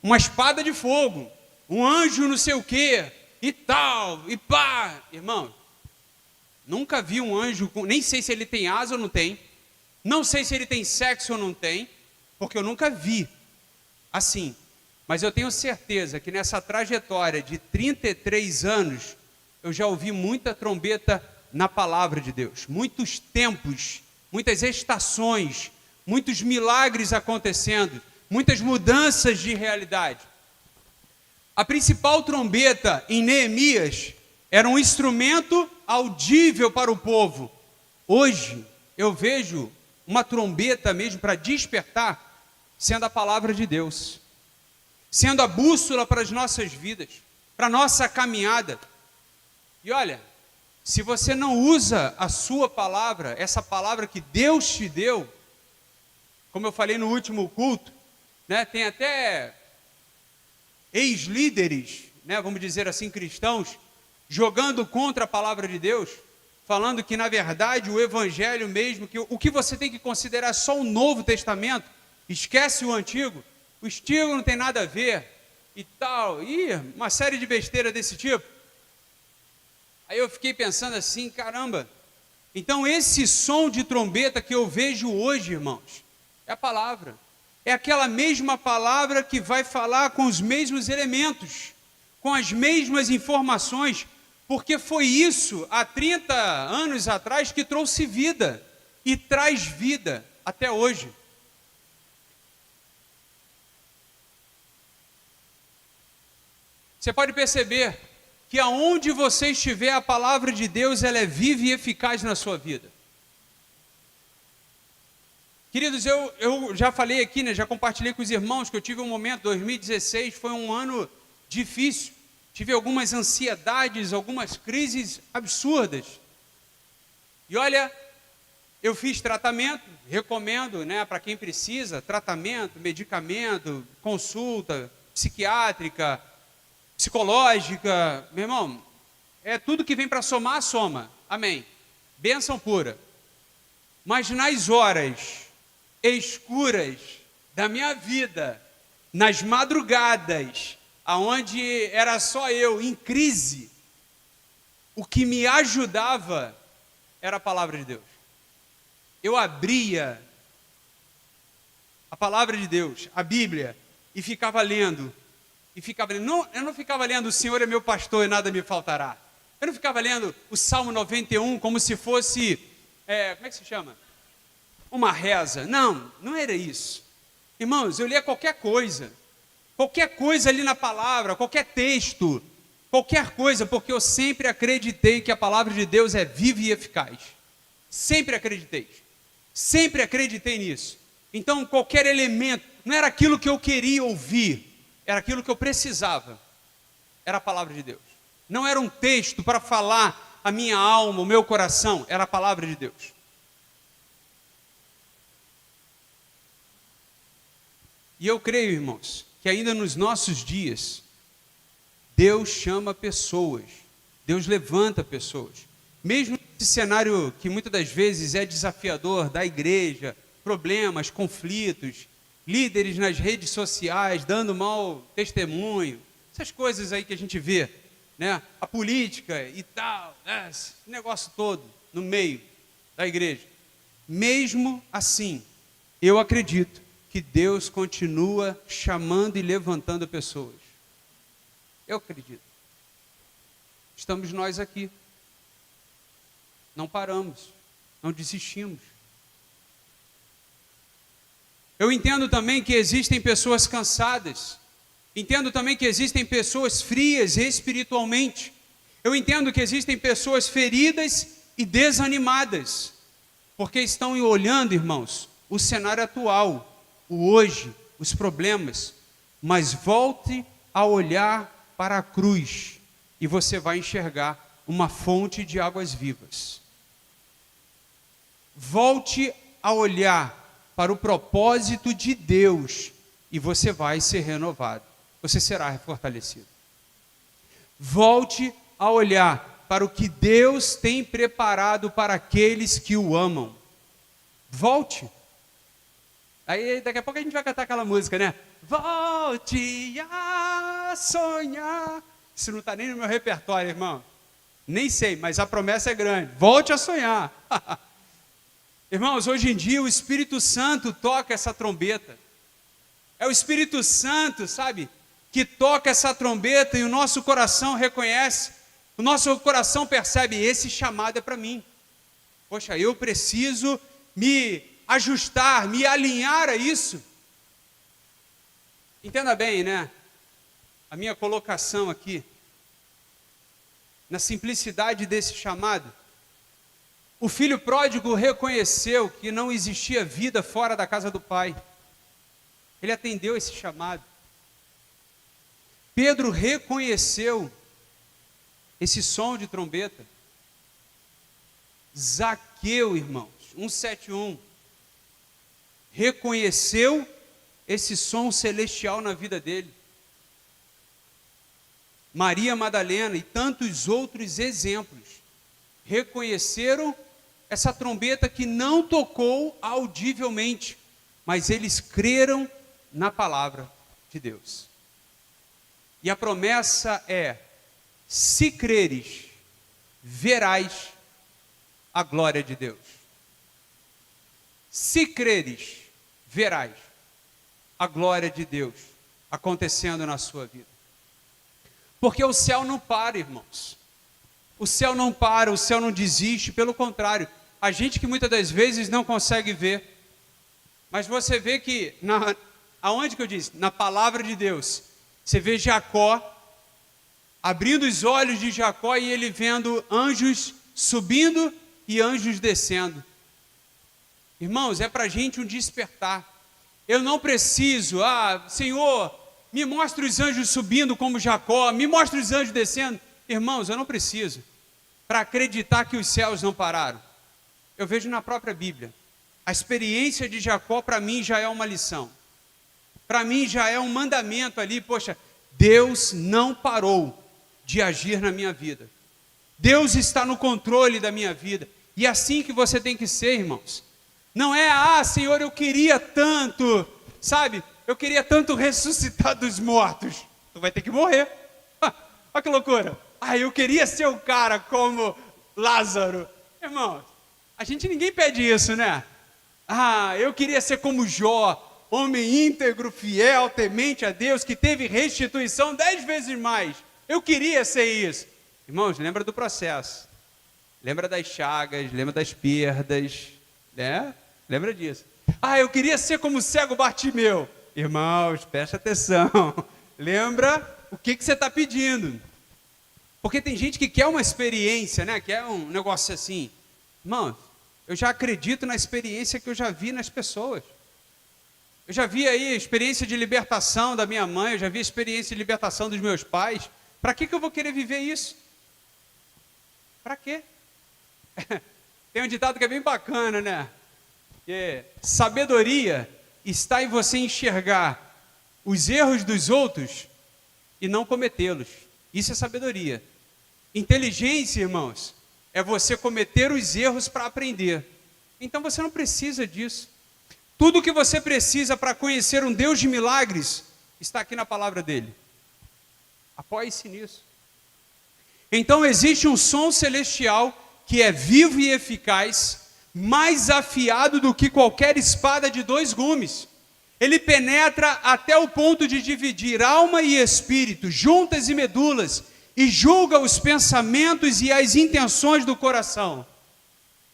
uma espada de fogo, um anjo não sei o quê, e tal, e pá. Irmão, nunca vi um anjo, nem sei se ele tem asa ou não tem, não sei se ele tem sexo ou não tem, porque eu nunca vi assim. Mas eu tenho certeza que nessa trajetória de 33 anos, eu já ouvi muita trombeta na palavra de Deus. Muitos tempos, muitas estações, muitos milagres acontecendo, muitas mudanças de realidade. A principal trombeta em Neemias era um instrumento audível para o povo. Hoje, eu vejo uma trombeta mesmo para despertar, sendo a palavra de Deus, sendo a bússola para as nossas vidas, para a nossa caminhada. E olha, se você não usa a sua palavra, essa palavra que Deus te deu, como eu falei no último culto, né, tem até ex-líderes, né, vamos dizer assim, cristãos, jogando contra a palavra de Deus, falando que na verdade o evangelho mesmo, que o que você tem que considerar só o Novo Testamento, esquece o Antigo, o Antigo não tem nada a ver, e tal, e uma série de besteira desse tipo. Aí eu fiquei pensando assim, caramba, então esse som de trombeta que eu vejo hoje, irmãos, é a palavra. É aquela mesma palavra que vai falar com os mesmos elementos, com as mesmas informações, porque foi isso, há 30 anos atrás, que trouxe vida, e traz vida até hoje. Você pode perceber que aonde você estiver, a palavra de Deus, ela é viva e eficaz na sua vida. Queridos, eu já falei aqui, né, já compartilhei com os irmãos que eu tive um momento, 2016 foi um ano difícil. Tive algumas ansiedades, algumas crises absurdas. E olha, eu fiz tratamento, recomendo, né, para quem precisa, tratamento, medicamento, consulta psiquiátrica, psicológica, meu irmão, é tudo que vem para somar, soma, amém, bênção pura. Mas nas horas escuras da minha vida, nas madrugadas, aonde era só eu em crise, o que me ajudava era a palavra de Deus. Eu abria a palavra de Deus, a Bíblia, e ficava lendo. Não, eu não ficava lendo o Senhor é meu pastor e nada me faltará. Eu não ficava lendo o Salmo 91 como se fosse, como é que se chama? uma reza. Não, não era isso. Irmãos, eu lia qualquer coisa ali na palavra, qualquer texto, qualquer coisa, porque eu sempre acreditei que a palavra de Deus é viva e eficaz. Sempre acreditei nisso. Então, qualquer elemento, não era aquilo que eu queria ouvir, era aquilo que eu precisava. Era a palavra de Deus. Não era um texto para falar a minha alma, o meu coração, era a palavra de Deus. E eu creio, irmãos, que ainda nos nossos dias, Deus chama pessoas, Deus levanta pessoas. Mesmo nesse cenário que muitas das vezes é desafiador da igreja, problemas, conflitos, líderes nas redes sociais dando mau testemunho, essas coisas aí que a gente vê, né? A política e tal, né? Esse negócio todo no meio da igreja. Mesmo assim, eu acredito que Deus continua chamando e levantando pessoas. Eu acredito. Estamos nós aqui. Não paramos, não desistimos. Eu entendo também que existem pessoas cansadas. Entendo também que existem pessoas frias espiritualmente. Eu entendo que existem pessoas feridas e desanimadas. Porque estão olhando, irmãos, o cenário atual, o hoje, os problemas. Mas volte a olhar para a cruz e você vai enxergar uma fonte de águas vivas. Volte a olhar para o propósito de Deus e você vai ser renovado. Você será fortalecido. Volte a olhar para o que Deus tem preparado para aqueles que o amam. Volte. Aí daqui a pouco a gente vai cantar aquela música, né? Volte a sonhar. Isso não está nem no meu repertório, irmão. Nem sei, mas a promessa é grande. Volte a sonhar. Irmãos, hoje em dia o Espírito Santo toca essa trombeta. É o Espírito Santo, sabe, que toca essa trombeta e o nosso coração reconhece, o nosso coração percebe, esse chamado é para mim. Poxa, eu preciso me ajustar, me alinhar a isso. Entenda bem, né? A minha colocação aqui, na simplicidade desse chamado. O filho pródigo reconheceu que não existia vida fora da casa do pai. Ele atendeu esse chamado. Pedro reconheceu esse som de trombeta. Zaqueu, irmãos, 171, reconheceu esse som celestial na vida dele. Maria Madalena e tantos outros exemplos reconheceram essa trombeta que não tocou audivelmente, mas eles creram na palavra de Deus. E a promessa é: se creres, verás a glória de Deus. Se creres, verás a glória de Deus acontecendo na sua vida. Porque o céu não para, irmãos. O céu não para, o céu não desiste, pelo contrário, a gente que muitas das vezes não consegue ver, mas você vê que, aonde que eu disse? Na palavra de Deus, você vê Jacó, abrindo os olhos de Jacó e ele vendo anjos subindo e anjos descendo. Irmãos, é para a gente um despertar. Eu não preciso, Senhor, me mostra os anjos subindo como Jacó, me mostra os anjos descendo. Irmãos, eu não preciso para acreditar que os céus não pararam. Eu vejo na própria Bíblia. A experiência de Jacó para mim já é uma lição. Para mim já é um mandamento ali, poxa, Deus não parou de agir na minha vida. Deus está no controle da minha vida. E é assim que você tem que ser, irmãos. Não é, Senhor, eu queria tanto, sabe? Eu queria tanto ressuscitar dos mortos. Tu vai ter que morrer. Olha que loucura. Eu queria ser um cara como Lázaro. Irmão, ninguém pede isso, né? Eu queria ser como Jó, homem íntegro, fiel, temente a Deus, que teve restituição 10 vezes mais. Eu queria ser isso. Irmãos, lembra do processo. Lembra das chagas, lembra das perdas, né? Lembra disso? Ah, eu queria ser como o cego Bartimeu. Irmãos, preste atenção. Lembra o que você está pedindo. Porque tem gente que quer uma experiência, né? Quer um negócio assim. Irmãos, eu já acredito na experiência que eu já vi nas pessoas. Eu já vi aí a experiência de libertação da minha mãe, eu já vi a experiência de libertação dos meus pais. Para que eu vou querer viver isso? Para quê? Tem um ditado que é bem bacana, né? Que sabedoria está em você enxergar os erros dos outros e não cometê-los. Isso é sabedoria. Inteligência, irmãos, é você cometer os erros para aprender. Então você não precisa disso. Tudo o que você precisa para conhecer um Deus de milagres está aqui na palavra dele. Apoie-se nisso. Então existe um som celestial que é vivo e eficaz, mais afiado do que qualquer espada de 2 gumes. Ele penetra até o ponto de dividir alma e espírito, juntas e medulas, e julga os pensamentos e as intenções do coração.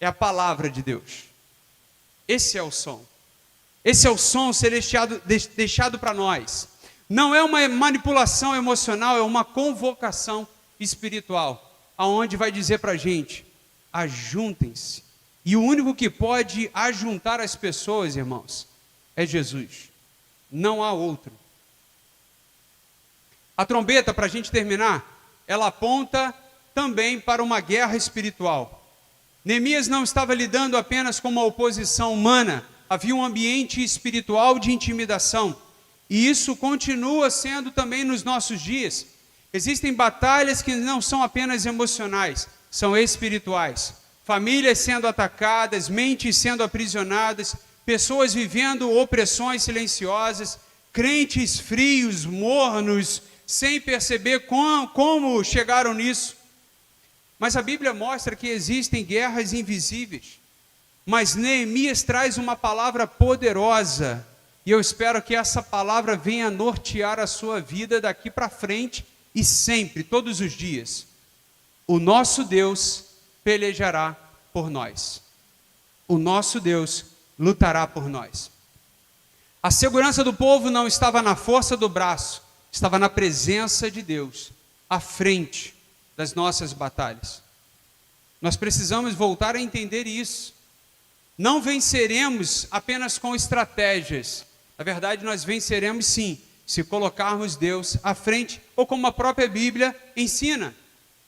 É a palavra de Deus. Esse é o som. Esse é o som celestial deixado para nós. Não é uma manipulação emocional, é uma convocação espiritual, aonde vai dizer para a gente, ajuntem-se. E o único que pode ajuntar as pessoas, irmãos, é Jesus. Não há outro. A trombeta, para a gente terminar, ela aponta também para uma guerra espiritual. Neemias não estava lidando apenas com uma oposição humana, havia um ambiente espiritual de intimidação. E isso continua sendo também nos nossos dias. Existem batalhas que não são apenas emocionais, são espirituais. Famílias sendo atacadas, mentes sendo aprisionadas, pessoas vivendo opressões silenciosas, crentes frios, mornos, sem perceber como chegaram nisso. Mas a Bíblia mostra que existem guerras invisíveis. Mas Neemias traz uma palavra poderosa, e eu espero que essa palavra venha nortear a sua vida daqui para frente e sempre, todos os dias. O nosso Deus pelejará por nós. O nosso Deus lutará por nós. A segurança do povo não estava na força do braço, estava na presença de Deus, à frente das nossas batalhas. Nós precisamos voltar a entender isso. Não venceremos apenas com estratégias. Na verdade, nós venceremos sim, se colocarmos Deus à frente, ou como a própria Bíblia ensina.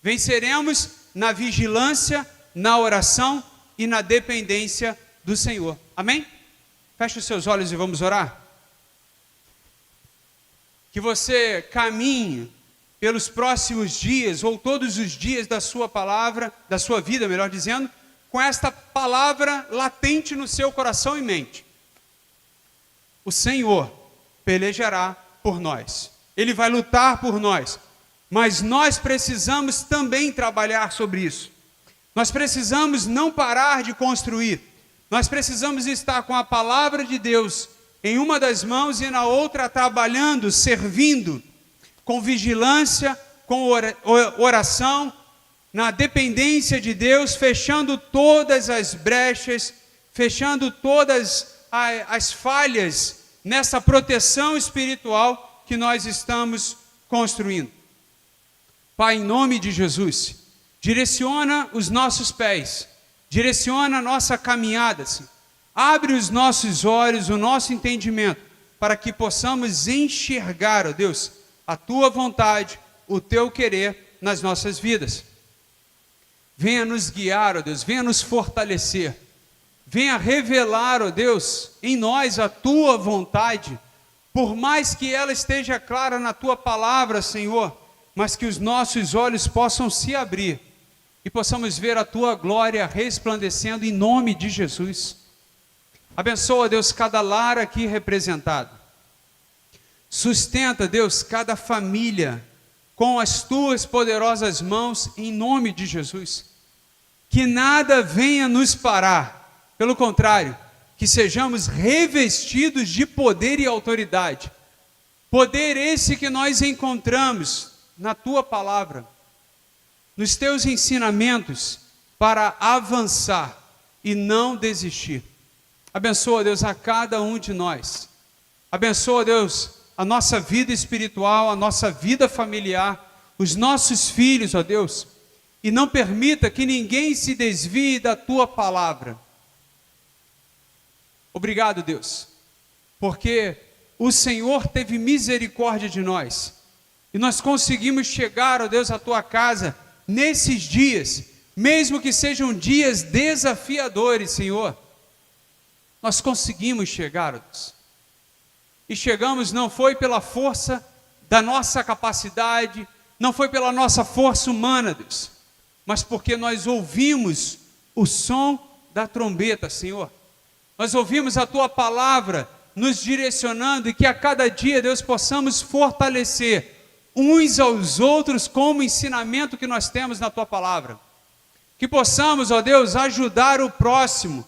Venceremos na vigilância, na oração e na dependência do Senhor. Amém? Feche os seus olhos e vamos orar. Que você caminhe pelos próximos dias, ou todos os dias da sua palavra, da sua vida, melhor dizendo, com esta palavra latente no seu coração e mente. O Senhor pelejará por nós. Ele vai lutar por nós. Mas nós precisamos também trabalhar sobre isso. Nós precisamos não parar de construir. Nós precisamos estar com a palavra de Deus em uma das mãos e na outra trabalhando, servindo, com vigilância, com oração, na dependência de Deus, fechando todas as brechas, fechando todas as falhas nessa proteção espiritual que nós estamos construindo. Pai, em nome de Jesus, direciona os nossos pés, direciona a nossa caminhada, Senhor. Abre os nossos olhos, o nosso entendimento, para que possamos enxergar, ó Deus, a Tua vontade, o Teu querer nas nossas vidas. Venha nos guiar, ó Deus, venha nos fortalecer. Venha revelar, ó Deus, em nós a Tua vontade, por mais que ela esteja clara na Tua palavra, Senhor, mas que os nossos olhos possam se abrir e possamos ver a Tua glória resplandecendo em nome de Jesus. Abençoa, Deus, cada lar aqui representado. Sustenta, Deus, cada família com as Tuas poderosas mãos em nome de Jesus. Que nada venha nos parar, pelo contrário, que sejamos revestidos de poder e autoridade. Poder esse que nós encontramos na Tua palavra, nos Teus ensinamentos, para avançar e não desistir. Abençoa, Deus, a cada um de nós. Abençoa, Deus, a nossa vida espiritual, a nossa vida familiar, os nossos filhos, ó Deus. E não permita que ninguém se desvie da tua palavra. Obrigado, Deus, porque o Senhor teve misericórdia de nós. E nós conseguimos chegar, ó Deus, à tua casa nesses dias, mesmo que sejam dias desafiadores, Senhor. Nós conseguimos chegar, ó Deus. E chegamos não foi pela força da nossa capacidade, não foi pela nossa força humana, Deus, mas porque nós ouvimos o som da trombeta, Senhor. Nós ouvimos a tua palavra nos direcionando e que a cada dia, Deus, possamos fortalecer uns aos outros com o ensinamento que nós temos na tua palavra. Que possamos, ó Deus, ajudar o próximo,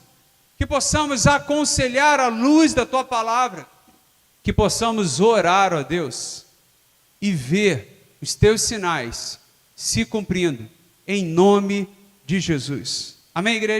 que possamos aconselhar à luz da tua palavra, que possamos orar, ó Deus, e ver os teus sinais se cumprindo, em nome de Jesus. Amém, igreja?